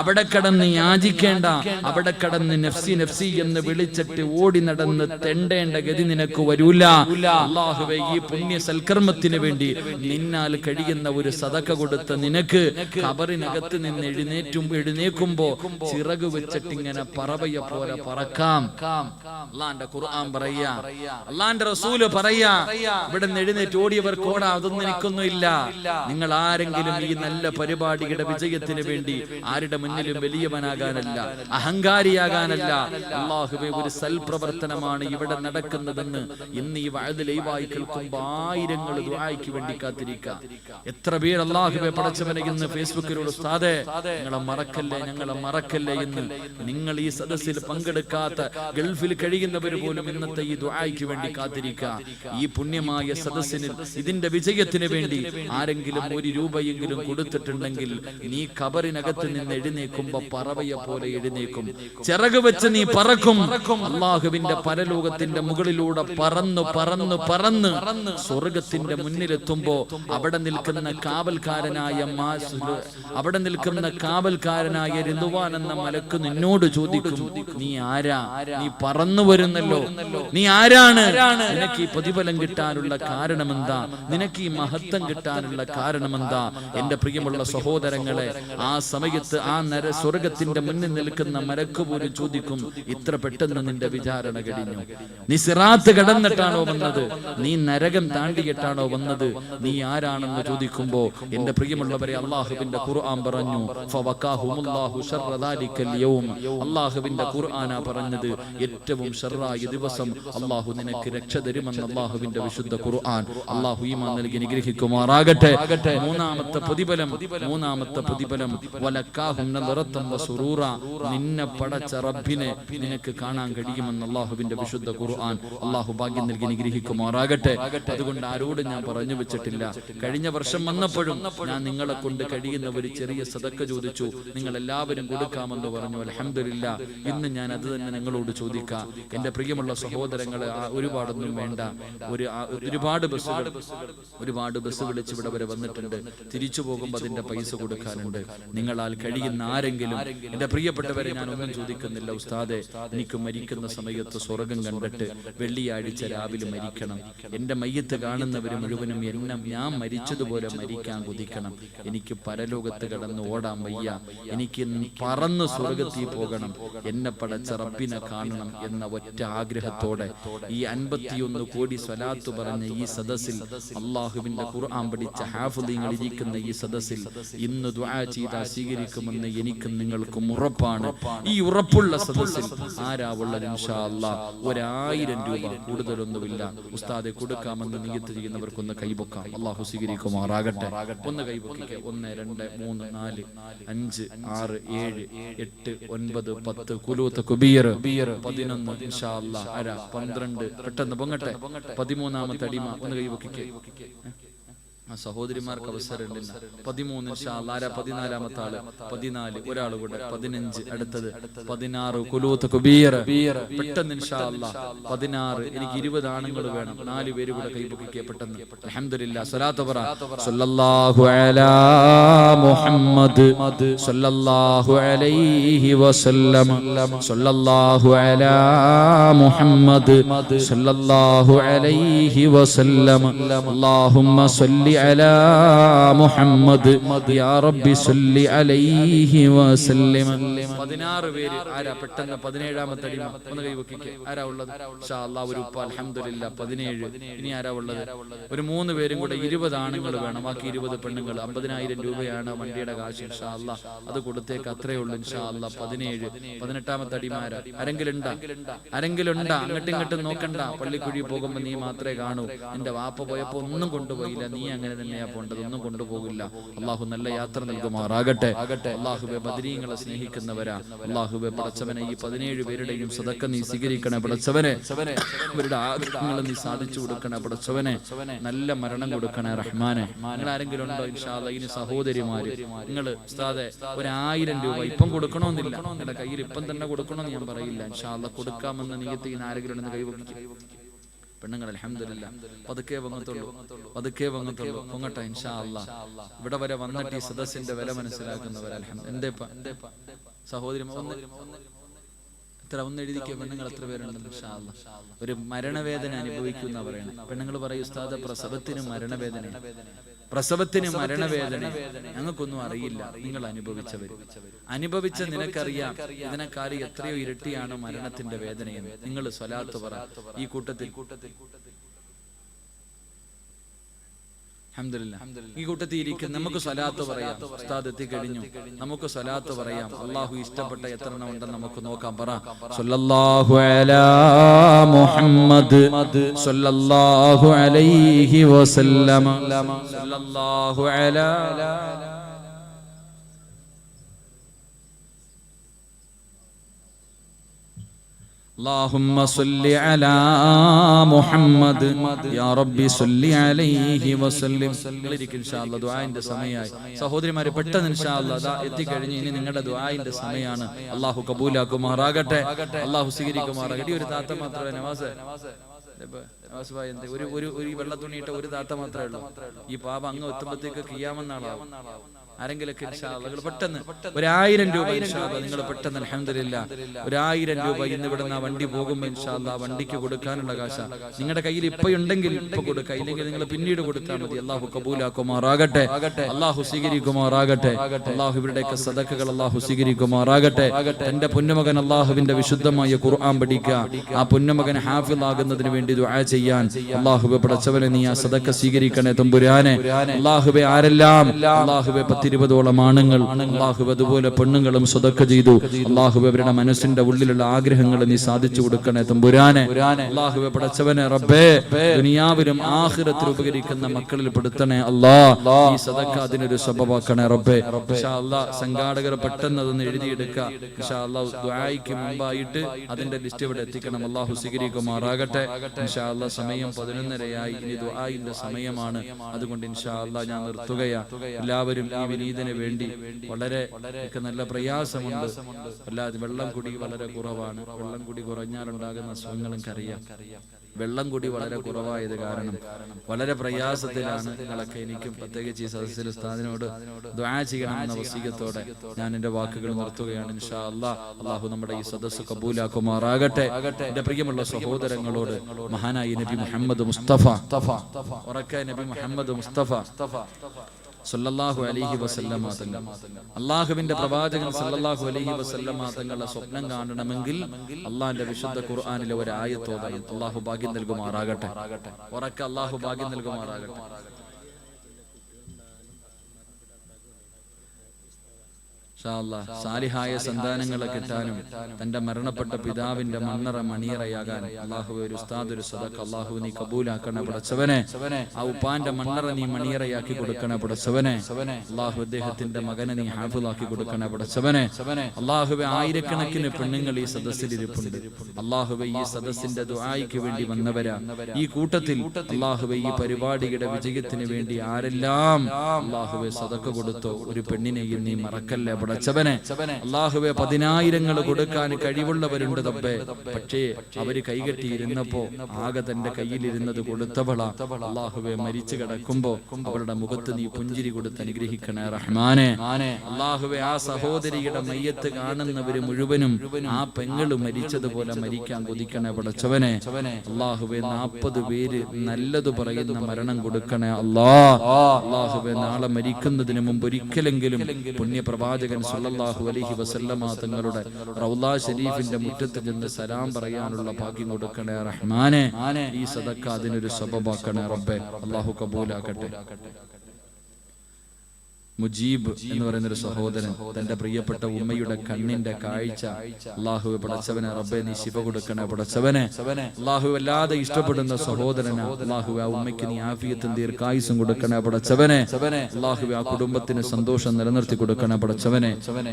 അവിടെ കടന്ന് യാചിക്കേണ്ട, അവിടെ കടന്ന് നഫ്സി നഫ്സി എന്ന് വിളിച്ചിട്ട് ഓടി നടന്ന് തെണ്ടേണ്ട ഗതി നിനക്ക് വരൂല. അല്ലാഹുവേ, ഈ പുണ്യ സൽക്കർമ്മത്തിന് വേണ്ടി നിന്നാൽ കഴിയുന്ന ഒരു സദക്ക കൊടുത്ത നിനക്ക് ഖബറിനകത്ത് നിന്ന് എഴുന്നേക്കുമ്പോ ചിറക് വെച്ചിട്ട് ഇങ്ങനെ പറവയെ പോലെ പറക്കാം. അല്ലാഹുവിന്റെ ഖുർആൻ പറയാ, അല്ലാഹുവിന്റെ റസൂല് പറയാ, ഇവിടെ നിന്ന് എഴുന്നേറ്റ് ഓടിയവർക്ക് ഓടാ, അതൊന്നും എനിക്കൊന്നുമില്ല. നിങ്ങൾ ആരെങ്കിലും ഈ നല്ല പരിപാടിയുടെ വിജയത്തിന് വേണ്ടി ആരുടെ മുന്നിലും വലിയവനാകാനല്ല, അഹങ്കാരിയാകാനല്ല, അല്ലാഹുവേ ഒരു സൽപ്രവർത്തനമാണ് ഇവിടെ നടക്കുന്നതെന്ന് ഇന്ന് ഈ വഅദ് ലൈവായി കേൾക്കുമ്പോ ആയിരങ്ങൾ ദുആയ്ക്ക് വേണ്ടി കാത്തിരിക്കുക. എത്ര പേർ അല്ലാഹുവേ പടച്ചവനെ ഇന്ന് ഫേസ്ബുക്കിലൂടെ ഉസ്താദേ ഞങ്ങളെ മറക്കല്ലേ, ഞങ്ങളെ മറക്കല്ലേ എന്ന്. നിങ്ങൾ ഈ സദസ്സിൽ പങ്കെടുക്കാത്ത ഗൾഫിൽ കഴിയുന്നവർ പോലും ഇന്നത്തെ ഈ ദുആയ്ക്ക് വേണ്ടി കാത്തിരിക്കുക. ഈ പുണ്യമായ സദസ്സിന് ഇതിന്റെ വിജയത്തിന് വേണ്ടി ആരെങ്കിലും 1 രൂപയെങ്കിലും കൊടുത്തിട്ടുണ്ടെങ്കിൽ നീ ഖബറിനകത്ത് നിന്ന് എഴുന്നേക്കുമ്പോ പറവയെ പോലെ എഴുന്നേക്കും, ചിറക് വെച്ച് നീ പറക്കും. അല്ലാഹുവിന്റെ പരലോകത്തിന്റെ മുകളിലൂടെ പറന്ന് പറന്ന് പറന്ന് സ്വർഗത്തിന്റെ മുന്നിലെത്തുമ്പോ അവിടെ നിൽക്കുന്ന കാവൽക്കാരനായ റിദ്വാൻ എന്ന മലക്ക് നിന്നോട് ചോദിക്കും, നീ ആരാ? നീ പറന്നു വരുന്നല്ലോ, നീ ആരാണ്? നിനക്ക് ഈ പ്രതിഫലം കിട്ടാനുള്ള കാരണമെന്താ? നിനക്ക് ഈ മഹത്വം കിട്ടാനുള്ള കാരണമെന്താ? എന്റെ പ്രിയമുള്ള സഹോദരങ്ങളെ, ആ സമയത്ത് ആ സ്വർഗത്തിന്റെ മുന്നിൽ നിൽക്കുന്ന മലക്ക് പോലും ചോദിക്കും, ഇത്ര പെട്ടെന്ന് നിന്റെ വിചാരണ കഴിഞ്ഞു? നീ സിറാത്ത് കടന്നിട്ടാണോ വന്നത്? നീ നരകം താണ്ടിയിട്ടാണോ വന്നത്? നീ ആരാണെന്ന് ചോദിക്കുമ്പോ എന്റെ പ്രിയമുള്ളവരെ, അല്ലാഹുവിന്റെ ഖുർആൻ പറഞ്ഞു, ഫവഖാഹുമുല്ലാഹു ശർറ ദാലിക്കൽ യൗം. അല്ലാഹുവിന്റെ ഖുർആനാ പറഞ്ഞത്, ഏറ്റവും ശർറായ ദിവസം അല്ലാഹു നിനക്ക് രക്ഷ തരുമെന്ന് അല്ലാഹുവിന്റെ വിശുദ്ധ ഖുർആൻ. അല്ലാഹു ഈമാൻ നൽകി അനുഗ്രഹിക്കുമാറാകട്ടെ. മൂന്നാമത്തെ പ്രതിഫലം വലക്കാഹും നദറത്തൻ വസുറൂറ. നിന്നെ പടച്ച റബ്ബിനെ നിനക്ക് കാണാൻ കഴിയുമെന്ന് അല്ലാഹുവിന്റെ വിശുദ്ധ ഖുർആൻ. അല്ലാഹു ഭാഗ്യം നൽകി അനുഗ്രഹിക്കുമാറാകട്ടെ. അതുകൊണ്ട് ആരോടും ഞാൻ പറഞ്ഞു വെച്ചിട്ടില്ല. കഴിഞ്ഞ വർഷം വന്നപ്പോഴും ഞാൻ നിങ്ങളെ കൊണ്ട് കഴിയുന്ന ഒരു ചെറിയ സദക്ക ചോദിച്ചു, നിങ്ങൾ എല്ലാവരും കൊടുക്കാമെന്ന് പറഞ്ഞു. അൽഹംദുലില്ലാ, ഇന്ന് ഞാൻ അത് തന്നെ നിങ്ങളോട് ചോദിക്കാം. എന്റെ പ്രിയമുള്ള സഹോദരങ്ങളെ, ഒരുപാടൊന്നും വേണ്ട. ഒരുപാട് ബസ് വിളിച്ച് ഇവിടെ വരെ വന്നിട്ടുണ്ട്. തിരിച്ചു പോകുമ്പോൾ അതിന്റെ പൈസ കൊടുക്കാനുണ്ട്. നിങ്ങളാൽ കഴിയുന്ന ആരെങ്കിലും, എന്റെ പ്രിയപ്പെട്ടവരെ, ഞാൻ ഒന്നും ചോദിക്കുന്നില്ല. ഉസ്താദെ, എനിക്ക് മരിക്കുന്ന സമയത്ത് സ്വർഗം കണ്ടിട്ട് വെള്ളിയാഴ്ച രാവിലെ മരിക്കണം. എന്റെ മയ്യത്ത് കാണുന്നവർ മുഴുവനും ഞാൻ മരിച്ചതുപോലെ മരിക്കാൻ കുതിക്കണം. എനിക്ക് പരലോകത്ത് കടന്ന് ഓടാൻ വയ്യ. എനിക്ക് പറന്ന് സ്വർഗത്തിൽ പോകണം. എന്നെ പടച്ച റബ്ബിനെ കാണണം എന്ന ഒറ്റ ആഗ്രഹത്തോടെ ഈ ഈ 51 കോടി സ്വലാത്ത് പറഞ്ഞ ഈ സദസ്സിൽ, അള്ളാഹുവിന്റെ ഖുർആൻ പഠിച്ച ഹാഫിളീങ്ങൾ ഇരിക്കുന്ന ഈ സദസ്സിൽ ഇന്ന് ദുആ ചെയ്താൽ സ്വീകരിക്കുമെന്ന് എനിക്കും നിങ്ങൾക്കും ഉറപ്പാണ്. ഈ ഉറപ്പുള്ള സദസ്സിൽ ആരാവുള്ളത്? ഇൻഷാ അല്ലാഹ് 1000 രൂപ, കൂടുതലൊന്നുമില്ല. ഉസ്താദെ കൊടുക്കാമെന്ന് നിയത്ത് ചെയ്യുന്നവർക്കൊന്ന് കൈപൊക്കാം. അള്ളാഹു സ്വീകരിക്കുമാറാകട്ടെ. ഒന്ന് കൈപൊക്കിക്കെ. 1 2 3 4 5 6 7 8 9 10 കുലൂത്ത് കുബീർ 11 ഇൻഷാ അല്ലാഹ് അര 12 പെട്ടെന്ന് പൊങ്ങട്ടെ. 13ാമത്തെ അടിമ. ഒന്ന് കൈപൊക്കിക്കെ. സഹോദരിമാർക്ക് അവസരമുണ്ട്. 13 ഇൻഷാ അല്ലാഹ് ആരാ? 14ാമത്തെ ആള്. 14 ഒരാൾ കൂടെ. 15 അടുത്തത്. 16 കുലൂത്ത് കുബീർ പെട്ടെന്ന് ഇൻഷാ അല്ലാഹ്. 16 എനിക്ക് 20 ആണുങ്ങൾ വേണം. 4 പേര് കൂടെ കൈപൊക്കിക്കെ പെട്ടെന്ന്. അൽഹംദുലില്ലാഹ്. സ്വലാത്ത് പറ. സല്ലല്ലാഹു അലാ മുഹമ്മദ് സല്ലല്ലാഹു അലൈഹി വസല്ലം. സല്ലല്ലാഹു അലാ മുഹമ്മദ് സല്ലല്ലാഹു അലൈഹി വസല്ലം. അല്ലാഹുമ്മ സല്ലി അലാ മുഹമ്മദ് യാ റബ്ബി സല്ലി അലൈഹി വസല്ലം. 16 പേര്. ആരാ? പെട്ടെന്ന് 17ാമത്തെ അടിമ. ഒന്ന് കൈവക്കിക്കെ. ആരാ ഉള്ളത്? ഇൻഷാ അല്ലാഹ് ഒരു ഉപ്പ. അൽഹംദുലില്ലാഹ് 17. ഇനി ആരാ ഉള്ളത്? ഒരു 3 പേരും കൂടെ. 20 ആണുങ്ങൾ വേണം. ബാക്കി 20 പെണ്ണുങ്ങൾ. 50,000 രൂപയാണ് വണ്ടിയുടെ കാശ്. ഇൻഷാ അല്ലാഹ് അത് കൊടുത്തേക്ക്. അത്രേ ഉള്ളൂ. ഇൻഷാ അല്ലാഹ് 17. 18ാമത്തെ അടിമ ആരാ? ആരെങ്കിലും ഉണ്ടാ? അങ്ങോട്ടും ഇങ്ങോട്ടും നോക്കണ്ട. പള്ളിക്കുഴി പോകുമ്പോ നീ മാത്രമേ കാണൂ. നിന്റെ വാപ്പ പോയപ്പോ ഒന്നും കൊണ്ടുപോയില്ല. നീ അങ്ങനെ തന്നെയാ പോണ്ടത്. ഒന്നും കൊണ്ടുപോകില്ല. അള്ളാഹു നല്ല യാത്ര നൽകുമാറാകട്ടെ. അള്ളാഹുവെ ബദരീങ്ങളെ സ്നേഹിക്കുന്നവരാ. അള്ളാഹുവെ പടച്ചവനെ ഈ 17 പേരുടെയും സദക്ക നീ സ്വീകരിക്കണേ പടച്ചവനെ. അവരുടെ ആഗ്രഹങ്ങൾ നീ സാധിച്ചു കൊടുക്കണേ പടച്ചവനെ. നല്ല മരണം കൊടുക്കണേ റഹ്മാനെ. നിങ്ങൾ ആരെങ്കിലും ഉണ്ടോ? ഇൻഷാ അല്ലാഹ് ഇനി സഹോദരിമാര് നിങ്ങൾ ഉസ്താദെ 1000 രൂപ ഇപ്പം കൊടുക്കണമെന്നില്ല. നിങ്ങളുടെ കയ്യിൽ ഇപ്പം തന്നെ കൊടുക്കണമെന്ന് ഞാൻ പറയില്ല. ഇൻഷാ അല്ലാഹ് കൊടുക്കാമെന്ന് നിയത്ത് ചെയ്യുന്ന ആരെങ്കിലും ഉണ്ടെന്ന് കൈവക്കിക്കും. പെണ്ണുങ്ങൾ അൽഹംദുലില്ലാഹ് പതുക്കെ വങ്ങത്തുള്ളൂ. പൊങ്ങട്ടെ ഇൻഷാ അല്ലാഹ്. ഇവിടെ വരെ വന്നിട്ട് ഈ സദസ്സിന്റെ വില മനസ്സിലാക്കുന്നവർ അൽഹംദുലില്ലാഹ്. എന്തേപ്പാ സഹോദരി ഒന്ന് എഴുതിക്കുക. പെണ്ണുങ്ങൾ എത്ര പേരുണ്ടെന്ന്? ഇൻഷാ അല്ലാഹ്. ഒരു മരണവേദന അനുഭവിക്കുന്ന പറയണം. പെണ്ണുങ്ങൾ പറയും ഉസ്താദ് പ്രസവത്തിന് മരണവേദന. ഞങ്ങൾക്കൊന്നും അറിയില്ല. നിങ്ങൾ അനുഭവിച്ച നിനക്കറിയാം. ഇതിനെക്കാളും എത്രയോ ഇരട്ടിയാണ് മരണത്തിന്റെ വേദനയെന്ന്. നിങ്ങൾ സ്വലാത്ത് പറ. ഈ കൂട്ടത്തിൽ ഈ കൂട്ടത്തിൽ ഇരിക്കുന്ന നമുക്ക് സ്വലാത്ത് പറയാം. ഉസ്താദ് എത്തിക്കഴിഞ്ഞു. നമുക്ക് സ്വലാത്ത് പറയാം. അള്ളാഹു ഇഷ്ടപ്പെട്ട എത്ര എണ്ണം ഉണ്ടെന്ന് നമുക്ക് നോക്കാം. പറ. സല്ലല്ലാഹു അലാ മുഹമ്മദ് സല്ലല്ലാഹു അലൈഹി വസല്ലം. സല്ലല്ലാഹു അലാ اللهم صل على محمد يا ربي صل عليه وسلم. ഇൻഷാ അല്ലാഹ് ദുആഇന്റെ സമയമായി. സഹോദരിമാരെ പെട്ടെന്ന് ഇൻഷാ അല്ലാഹ് എത്തിക്കഴിഞ്ഞ് ഇനി നിങ്ങളുടെ ദുആഇന്റെ സമയമാണ്. അല്ലാഹു കബൂലാക്കുമാറാകട്ടെ. അല്ലാഹു സ്വീകരിക്കുമാറാകട്ടെ. ഒരു താത്ത മാത്രമേ നവാസ് ഒരു വെള്ള തുണിയിട്ട ഒരു താത്ത മാത്രമേ ഉള്ളൂ. ഈ പാപ അങ്ങ് എത്തുമ്പോഴത്തേക്ക് കിയാമെന്നാളാവും. ആരെങ്കിലൊക്കെ പെട്ടെന്ന് 1000 രൂപ ഇൻഷാ അല്ലാഹ് നിങ്ങൾ പെട്ടെന്ന് അൽഹംദുലില്ലാഹ് 1000 രൂപ ഇന്ന് ഇവിടുന്ന് ആ വണ്ടി പോകുമ്പോൾ ഇൻഷാ അല്ലാഹ് വണ്ടിക്ക് കൊടുക്കാനുള്ള കാശ നിങ്ങളുടെ കയ്യിൽ ഇപ്പൊ ഉണ്ടെങ്കിൽ ഇപ്പൊ കൊടുക്കുക. ഇല്ലെങ്കിൽ നിങ്ങൾ പിന്നീട് കൊടുത്താൽ മതി. അല്ലാഹു കബൂലാക്കുമാറാകട്ടെ. അല്ലാഹു സ്വീകരിക്കുമാറാകട്ടെ. അല്ലാഹു ഇവരുടെയൊക്കെ സദഖകൾ അല്ലാഹു സ്വീകരിക്കുമാറാകട്ടെ. തന്റെ പൊന്നുമകൻ അല്ലാഹുവിന്റെ വിശുദ്ധമായ ഖുർആൻ പഠിക്കുക. ആ പൊന്നുമകൻ ഹാഫിളാകുന്നതിന് വേണ്ടി ദുആ ചെയ്യാൻ അല്ലാഹുവേ പടച്ചവനെ നീ ആ സദഖ സ്വീകരിക്കണേ തമ്പുരാനെ. അല്ലാഹുവേ ആരെല്ലാം അല്ലാഹുവേ 10-20ഓളം ആണുങ്ങൾ അല്ലാഹുവേ അതുപോലെ പെണ്ണുങ്ങളും സദഖ ചെയ്തു. അല്ലാഹുവേ അവരുടെ മനസ്സിന്റെ ഉള്ളിലുള്ള ആഗ്രഹങ്ങൾ നീ സാധിച്ചു കൊടുക്കണേ തമ്പുരാനെ. അല്ലാഹുവേ പടച്ചവനെ റബ്ബേ ദുനിയാവിലും ആഖിറത്തിലും ഉപകരിക്കുന്ന മക്കളിൽ പെടുത്തണേ അല്ലാഹ്. ഈ സദഖ അതിനൊരു സബബാക്കണേ റബ്ബേ. ഇൻഷാ അല്ലാഹ് സംഘാടകർ പെട്ടെന്ന് അതൊന്ന് എഴുതിയെടുക്കുക. ഇൻഷാ അല്ലാഹ് ദുആയ്ക്ക് മുമ്പായിട്ട് അതിന്റെ ലിസ്റ്റ് ഇവിടെ എത്തിക്കണം. അല്ലാഹു സ്വീകരിക്കുമാറാകട്ടെ. ഇൻഷാ അല്ലാഹ് സമയം 11:30 ഇനി ദുആഇന്റെ സമയമാണ്. അതുകൊണ്ട് ഇൻഷാ അല്ലാഹ് ഞാൻ നിർത്തുകയാണ്. എല്ലാവരും ഈ വിനീതന് വേണ്ടി വളരെ നല്ല പ്രയാസമുണ്ട്. അല്ലാതെ വെള്ളം കുടി വളരെ കുറവാണ്. വെള്ളം കുടി കുറഞ്ഞാലുണ്ടാകുന്ന അസുഖങ്ങൾ എനിക്കറിയാം. വെള്ളം കൂടി വളരെ കുറവായത് കാരണം വളരെ പ്രയാസത്തിലാണ് നിങ്ങളൊക്കെ. എനിക്കും പ്രത്യേകിച്ച് ഈ സദസ്സിൽ ഉസ്താദിനോട് ദുആ ചെയ്യണമെന്ന വസീയത്തോടെ ഞാൻ എന്റെ വാക്കുകൾ നിർത്തുകയാണ്. ഇൻഷാ അല്ലാഹ് അല്ലാഹു നമ്മുടെ ഈ സദസ്സ് കബൂലാക്കുമാറാകട്ടെ. എന്റെ പ്രിയമുള്ള സഹോദരങ്ങളോട് മഹാനായ നബി മുഹമ്മദ് മുസ്തഫ ഉറക്കെ നബി മുഹമ്മദ് മുസ്തഫ സല്ലല്ലാഹു അലൈഹി വസല്ലമ തങ്ങൾ, അള്ളാഹുവിന്റെ പ്രവാചകൻ സല്ലല്ലാഹു അലൈഹി വസല്ലമ തങ്ങളുടെ സ്വപ്നം കാണണമെങ്കിൽ അള്ളാഹിന്റെ വിശുദ്ധ ഖുർആനിലെ ഒരു ആയത്തോദണം. അള്ളാഹു ഭാഗ്യം നൽകുമാറാകട്ടെ. ഉറക്കെ അള്ളാഹു ഭാഗ്യം നൽകുമാറാകട്ടെ. സാലിഹായ സന്താനങ്ങളെ കിട്ടാനും തന്റെ മരണപ്പെട്ട പിതാവിന്റെ മണ്ണറ മണിയറയാകാൻ അള്ളാഹു ഒരു ഉസ്താദ് ഒരു സദഖ അള്ളാഹു നീ കബൂലാക്കണ പടച്ചവനെ. ആ ഉപ്പാന്റെ മണ്ണറ നീ മണിയറയാക്കി കൊടുക്കണ പടച്ചവനെ. അള്ളാഹു അദ്ദേഹത്തിന്റെ മകനെ നീ ഹാഫിളാക്കി കൊടുക്കണ പടച്ചവനെ. അള്ളാഹുവെ ആയിരക്കണക്കിന് പെണ്ണുങ്ങൾ ഈ സദസ്സിലിരിപ്പുണ്ട്. അള്ളാഹുവെ ഈ സദസ്സിന്റെ ദുആയ്ക്ക് വേണ്ടി വന്നവരാ. ഈ കൂട്ടത്തിൽ അള്ളാഹുവെ ഈ പരിപാടിയുടെ വിജയത്തിന് വേണ്ടി ആരെല്ലാം അള്ളാഹുവെ സദഖ കൊടുത്തോ ഒരു പെണ്ണിനെയും നീ മറക്കല്ലേ പടച്ചവനെ. അള്ളാഹുവെ 10,000 കൊടുക്കാൻ കഴിവുള്ളവരുണ്ട് തപ്പേ. പക്ഷേ അവര് കൈകെട്ടിയിരുന്നപ്പോ ആകെ തന്റെ കയ്യിലിരുന്നത് കൊടുത്തവളാ. അള്ളാഹുവെ മരിച്ചു കിടക്കുമ്പോ അവളുടെ മുഖത്ത് നീ പുഞ്ചിരി കൊടുത്ത് അനുഗ്രഹിക്കണേ റഹ്മാനെ. അള്ളാഹുവെ ആ സഹോദരിയുടെ മയ്യത്ത് കാണുന്നവര് മുഴുവനും ആ പെങ്ങള് മരിച്ചതുപോലെ മരിക്കാൻ കൊതിക്കണേ പടച്ചവനെ. അള്ളാഹുവെ 40 പേര് നല്ലത് പറയുന്ന മരണം കൊടുക്കണേ അള്ളാഹുവെ. നാളെ മരിക്കുന്നതിന് മുമ്പ് ഒരിക്കലെങ്കിലും പുണ്യപ്രവാചകൻ സല്ലല്ലാഹു അലൈഹി വസല്ലമ തങ്ങളുടെ റൗള ശരീഫിന്റെ മുറ്റത്ത് ചെന്ന് സലാം പറയാനുള്ള ഭാഗ്യം കൊടുക്കണേ റഹ്മാനെ. ഈ സദഖ അതിനൊരു സബബാക്കണേ റബ്ബേ. അള്ളാഹു കബൂലാക്കട്ടെ. മുജീബ് എന്ന് പറയുന്ന ഒരു സഹോദരൻ തന്റെ പ്രിയപ്പെട്ട ഉമ്മയുടെ കണ്ണിന്റെ കാഴ്ച അള്ളാഹുവെ പടച്ചവനെ റബ്ബെ നീ ശിവ കൊടുക്കണേ പടച്ചവനെ. അള്ളാഹു വല്ലാതെ ഇഷ്ടപ്പെടുന്ന സഹോദരനാ. അള്ളാഹുവെ ആ ഉമ്മയ്ക്ക് നീ ആഫിയത്തും ദീർഘായുസും കൊടുക്കണേ പടച്ചവനെ. അള്ളാഹുവെ ആ കുടുംബത്തിന് സന്തോഷം നിലനിർത്തി കൊടുക്കണേ പടച്ചവനെ.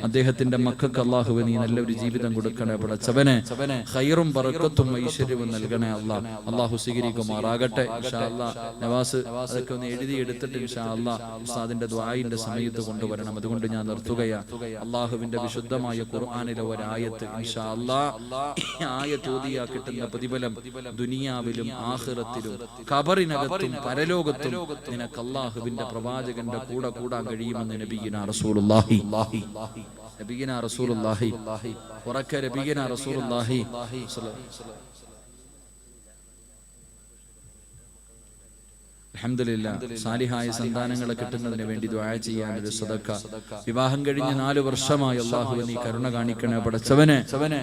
അദ്ദേഹത്തിന്റെ മക്കൾക്ക് അള്ളാഹുവെ നീ നല്ലൊരു ജീവിതം കൊടുക്കണേ പടച്ചവനെ. ഖൈറും ബറക്കത്തും ഐശ്വര്യവും നൽകണേ അള്ളാഹു സ്വീകരിക്കുമാറാകട്ടെ. ഇൻഷാ അല്ലാഹ് നവാസ് അതൊക്കെ ഒന്ന് എഴുതിയെടുത്തിട്ട് ഇൻഷാ അല്ലാഹ് ഉസ്താദിന്റെ ദുആഇന്റെ സമയത്ത് കൊണ്ടുവരണം. അതുകൊണ്ട് ഞാൻ നിർത്തുകയാ. അള്ളാഹുവിന്റെ വിശുദ്ധമായ ഖുർആനിലെ ഒരായത്ത് ഇൻഷാ അല്ലാഹ് ആയത്ത് ഓതിയാ കിട്ടുന്ന പ്രതിഫലം ദുനിയാവിലും ആഖിറത്തിലും ഖബറിനകത്തും പരലോകത്തും നിനക്ക് അള്ളാഹുവിന്റെ പ്രവാചകന്റെ കൂടെ കൂടാൻ കഴിയുമെന്ന് നബിയിനാ റസൂലുള്ളാഹി നബിയിനാ റസൂലുള്ളാഹി ഉറക്കെ നബിയിനാ റസൂലുള്ളാഹി. അൽഹംദുലില്ലാ സാലിഹായ സന്താനങ്ങളെ കിട്ടുന്നതിന് വേണ്ടി ദുആ ചെയ്യാൻ ഒരു സദഖ. വിവാഹം കഴിഞ്ഞ് 4 വർഷമായി അല്ലാഹുവേ നീ കരുണ കാണിക്കണേ പടച്ചവനെ.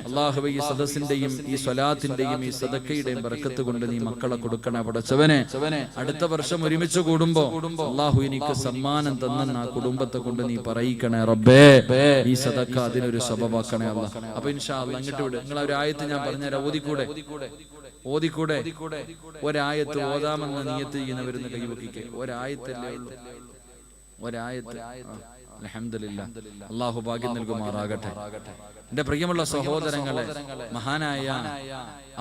അല്ലാഹുവേ ഈ സദസ്സിന്റെയും ഈ സ്വലാത്തിന്റെയും ഈ സദഖയുടെയും ബർക്കത്ത് കൊണ്ട് നീ മക്കളെ കൊടുക്കണേ പടച്ചവനെ. അടുത്ത വർഷം ഒരുമിച്ച് കൂടുമ്പോ അല്ലാഹു എനിക്ക് സമ്മാനം തന്നെന്ന് ആ കുടുംബത്തെ കൊണ്ട് നീ പറയിക്കണേ റബ്ബേ. ഈ സദഖ അതിനൊരു സബബാക്കണേ അല്ലാഹ്. അപ്പൊ ഇൻഷാ അല്ലാഹ് അങ്ങോട്ട് വിട്. നിങ്ങൾ ഒരു ആയത്ത് ഞാൻ പറഞ്ഞുതരാം. ഓതിക്കൂടെ ഒരായത്ത് ഓതാമെന്ന് നിയത്ത് ചെയ്യുന്നവരുന്ന് കൈവക്കിക്കെ. ഒരായത്തല്ലേ ഉള്ളൂ, ഒരായത്ത്. അൽഹംദുലില്ലാ. അല്ലാഹു ഭാഗ്യം നൽകുമാറാകട്ടെ. എന്റെ പ്രിയമുള്ള സഹോദരങ്ങളെ, മഹാനായ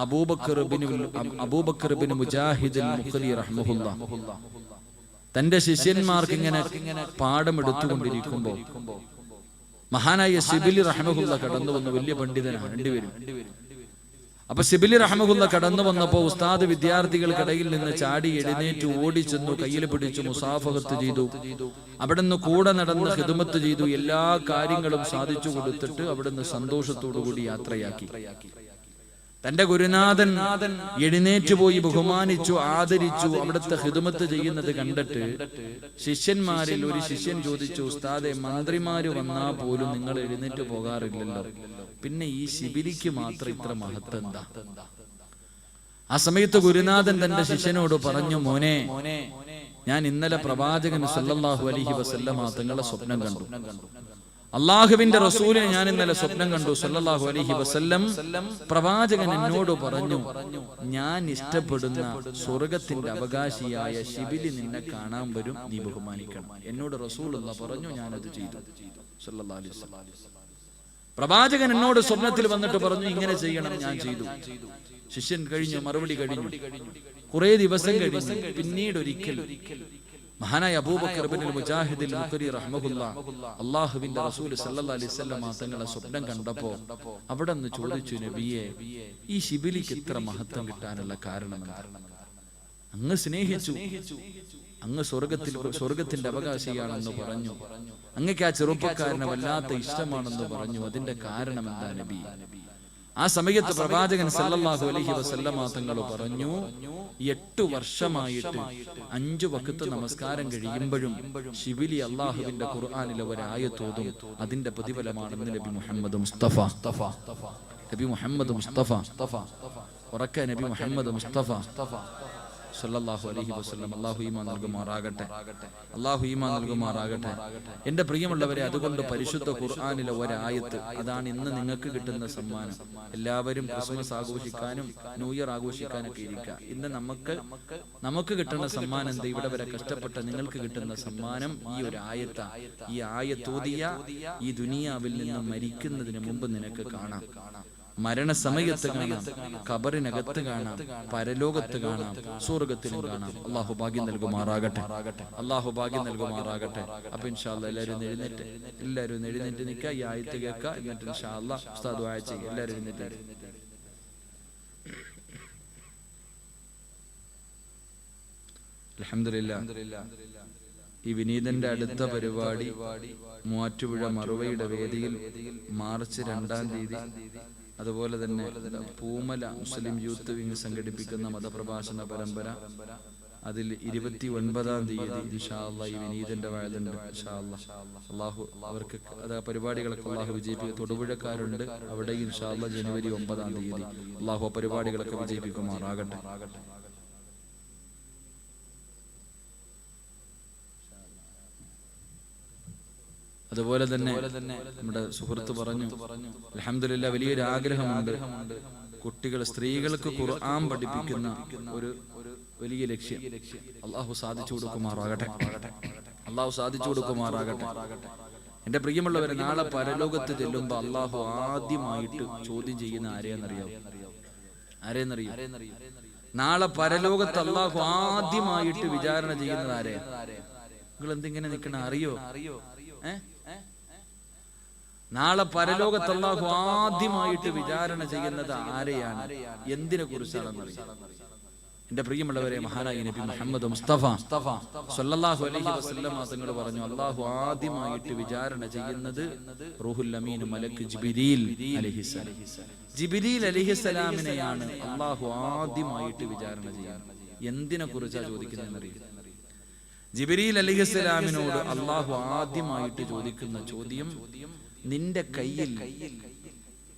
അബൂബക്കർ ബിൻ മുജാഹിദ് അൽ-മുഖ്രി റഹ്മഹുല്ലാഹ് തന്റെ ശിഷ്യന്മാർക്ക് ഇങ്ങനെ പാഠമെടുത്തുകൊണ്ടിരിക്കുമ്പോ മഹാനായ ശിബിലി റഹ്മഹുല്ലാഹ് കടന്നു വന്നു. വലിയ പണ്ഡിതനാണ് രണ്ടുപേരും. അപ്പൊ ശിബിലി റഹ്മഹുല്ലാഹ് കടന്നു വന്നപ്പോ ഉസ്താദ് വിദ്യാർത്ഥികൾക്കിടയിൽ നിന്ന് ചാടി എഴുന്നേറ്റ് ഓടിച്ചെന്നു, കയ്യിൽ പിടിച്ചു മുസാഫഹത്ത് ചെയ്തു. അവിടുന്ന് കൂടെ നടന്ന് ഖിദ്മത്ത് ചെയ്തു. എല്ലാ കാര്യങ്ങളും സാധിച്ചു കൊടുത്തിട്ട് അവിടുന്ന് സന്തോഷത്തോടുകൂടി യാത്രയാക്കി. തന്റെ ഗുരുനാഥൻ എഴുന്നേറ്റ് പോയി ബഹുമാനിച്ചു, ആദരിച്ചു. അവിടുത്തെ ഖിദ്മത്ത് ചെയ്യുന്നത് കണ്ടിട്ട് ശിഷ്യന്മാരിൽ ഒരു ശിഷ്യൻ ചോദിച്ചു, ഉസ്താദെ, മന്ത്രിമാര് വന്നാ പോലും നിങ്ങൾ എഴുന്നേറ്റ് പോകാറില്ലല്ലോ, പിന്നെ ഈ ശിബിലിക്ക് മാത്രം ഇത്ര മഹത്വം എന്താ? ആ സമയത്ത് ഗുരുനാഥൻ തന്റെ ശിഷ്യനോട് പറഞ്ഞു, മോനെ, ഞാൻ ഇന്നലെ പ്രവാചകൻ സല്ലല്ലാഹു അലൈഹി വസല്ലമ തങ്ങളെ സ്വപ്നം കണ്ടു. അള്ളാഹുവിന്റെ റസൂലിനെ ഞാൻ ഇന്നലെ സ്വപ്നം കണ്ടു സല്ലല്ലാഹു അലൈഹി വസല്ലം. പ്രവാചകൻ എന്നോട് പറഞ്ഞു, ഞാൻ ഇഷ്ടപ്പെടുന്ന സ്വർഗത്തിന്റെ അവകാശിയായ ശിബിലി നിന്നെ കാണാൻ വരും, നീ ബഹുമാനിക്കണം. എന്നോട് റസൂലുള്ളാഹി പറഞ്ഞു, ഞാനത് ചെയ്തു സല്ലല്ലാഹു അലൈഹി വസല്ലം. പ്രവാചകൻ എന്നോട് സ്വപ്നത്തിൽ വന്നിട്ട് പറഞ്ഞു, ഇങ്ങനെ ചെയ്യണം, ഞാൻ ചെയ്തു. ശിഷ്യൻ കഴിഞ്ഞു, മറുപടി കഴിഞ്ഞു. കുറെ ദിവസം കഴിഞ്ഞു. പിന്നീട് ഒരിക്കൽ മഹാനായ അബൂബക്കർ ബിൻ മുജാഹിദ് അൽ-മുഖ്രി റഹ്മഹുല്ലാഹ് അല്ലാഹുവിന്റെ റസൂൽ സല്ലല്ലാഹു അലൈഹി വസല്ലം തങ്ങളെ സ്വപ്നം കണ്ടപ്പോ അവിടെ നിന്ന് ചോദിച്ചു, നബിയെ, ഈ ശിബിലിക്ക് ഇത്ര മഹത്വം കിട്ടാനുള്ള കാരണം എന്താണ്? അങ്ങ് സ്നേഹിച്ചു, അങ്ങ് സ്വർഗത്തിന്റെ അവകാശിയാണെന്ന് പറഞ്ഞു, അങ്ങക്ക് ആ ചെറുപ്പക്കാരനെ വല്ലാത്ത ഇഷ്ടമാണെന്ന് പറഞ്ഞു. അതിന്റെ കാരണം എന്താ നബി? ആ സമയത്ത് പ്രവാചകൻ സല്ലല്ലാഹു അലൈഹി വസല്ലമ തങ്ങൾ പറഞ്ഞു, 8 വർഷമായിട്ട് 5 വഖത്ത് നമസ്കാരം കഴിയുമ്പോഴും ശിബിലി അള്ളാഹുവിന്റെ ഖുർആനിലെ ഒരായത്തോതും അതിന്റെ പ്രതിഫലമാണെന്ന് നബി മുഹമ്മദ് മുസ്തഫ. നബി മുഹമ്മദ് മുസ്തഫ ഉറക്കെ നബി മുഹമ്മദ് മുസ്തഫ സല്ലല്ലാഹു അലൈഹി വസല്ലം. അല്ലാഹു ഈമാൻ നൽകുമാറാകട്ടെ, അല്ലാഹു ഈമാൻ നൽകുമാറാകട്ടെ. എന്റെ പ്രിയമുള്ളവരെ, അതുകൊണ്ട് പരിശുദ്ധ ഖുർആനിലെ ഒരായത്ത്, അതാണ് ഇന്ന് നിങ്ങൾക്ക് കിട്ടുന്ന സമ്മാനം. എല്ലാവരും ക്രിസ്മസ് ആഘോഷിക്കാനും ന്യൂ ഇയർ ആഘോഷിക്കാനൊക്കെ ഇരിക്കുക. ഇന്ന് നമുക്ക് കിട്ടുന്ന സമ്മാനം എന്താ? ഇവിടെ വരെ കഷ്ടപ്പെട്ട നിങ്ങൾക്ക് കിട്ടുന്ന സമ്മാനം ഈ ഒരു ആയത്ത. ഈ ആയത്തോതിയ ഈ ദുനിയാവിൽ നിന്ന് മരിക്കുന്നതിന് മുമ്പ് നിനക്ക് കാണാം, മരണസമയത്ത് കാണാം, ഖബറിനകത്ത് കാണാം, പരലോകത്ത് കാണാം, സ്വർഗത്തിലും കാണാം. അള്ളാഹു ഭാഗ്യം നൽകുമാറാകട്ടെ, അള്ളാഹു ഭാഗ്യം നൽകുമാറാകട്ടെ. അപ്പൊ ഇൻഷാ അല്ലാഹ് എല്ലാവരും എഴുന്നേറ്റ് നിൽക്കുക, ഈ ആയത്ത് കേൾക്കുക. എന്നിട്ട് ഇൻഷാ അല്ലാഹ് ഉസ്താദ് ദുആ ചെയ്യുക. എല്ലാവരും എഴുന്നേറ്റ്. അൽഹംദുലില്ലാഹ്. ഈ വിനീതന്റെ അടുത്ത പരിപാടി മൂവാറ്റുപുഴ മറുവയുടെ വേദിയിൽ മാർച്ച് 2-ാം തീയതി, അതുപോലെ തന്നെ പൂമല മുസ്ലിം യൂത്ത് വിങ് സംഘടിപ്പിക്കുന്ന മതപ്രഭാഷണ പരമ്പര, അതിൽ 29-ാം തീയതി ഇൻഷാ അല്ലാഹ് ഈ വിനീതന്റെ വയലുണ്ട്. ഇൻഷാ അല്ലാഹ് അല്ലാഹു അവർക്ക് പരിപാടികളൊക്കെ അല്ലാഹു വിജയിപ്പിക്കും. തൊടുപുഴക്കാരുണ്ട്, അവിടെ ഇൻഷാ അല്ലാഹ് ജനുവരി 9-ാം തീയതി അല്ലാഹു പരിപാടികളൊക്കെ വിജയിപ്പിക്കുമാറാകട്ടെ. അതുപോലെ തന്നെ നമ്മുടെ സുഹൃത്ത് പറഞ്ഞു, അൽഹംദുലില്ലാഹ്, വലിയൊരു ആഗ്രഹമുണ്ട്. കുട്ടികൾ, സ്ത്രീകൾക്ക് ഖുർആൻ പഠിപ്പിക്കുന്ന ഒരു വലിയ ലക്ഷ്യം അല്ലാഹു സാധിച്ചു കൊടുക്കുമാറാകട്ടെ, അല്ലാഹു സാധിച്ചു കൊടുക്കുമാറാകട്ടെ. എന്റെ പ്രിയമുള്ളവരെ, നാളെ പരലോകത്ത് ചെല്ലുമ്പോ അല്ലാഹു ആദ്യമായിട്ട് ചോദ്യം ചെയ്യുന്ന ആരെയെന്നറിയോ? നാളെ പരലോകത്ത് അല്ലാഹു ആദ്യമായിട്ട് വിചാരണ ചെയ്യുന്നത് ആരെയാ? നിങ്ങൾ എന്തിങ്ങനെ നിൽക്കണ? അറിയോ? നാളെ പരലോകത്ത് അല്ലാഹു ആദ്യമായിട്ട് വിചാരണ ചെയ്യുന്നത് ആരെയാണ്, എന്തിനെ കുറിച്ചാണെന്നറിയാം. എന്റെ പ്രിയമുള്ളവരെ, മഹാനായ നബി മുഹമ്മദ് മുസ്തഫ സല്ലല്ലാഹു അലൈഹി വസല്ലം തങ്ങൾ പറഞ്ഞു, അല്ലാഹു ആദ്യമായിട്ട് വിചാരണ ചെയ്യുന്നത് റൂഹുൽ അമീൻ മലക്ക് ജിബ്രീൽ അലൈഹിസ്സലാം. ജിബ്രീൽ അലൈഹിസ്സലാമിനെയാണ് അല്ലാഹു ആദ്യമായിട്ട് വിചാരണ ചെയ്യുന്നത്. എന്തിനെ കുറിച്ചാ ചോദിക്കുന്നതെന്നറിയാം? ജിബ്രീൽ അലൈഹിസ്സലാമിനോട് അല്ലാഹു ആദ്യമായിട്ട് ചോദിക്കുന്ന ചോദ്യം, നിന്റെ കയ്യിൽ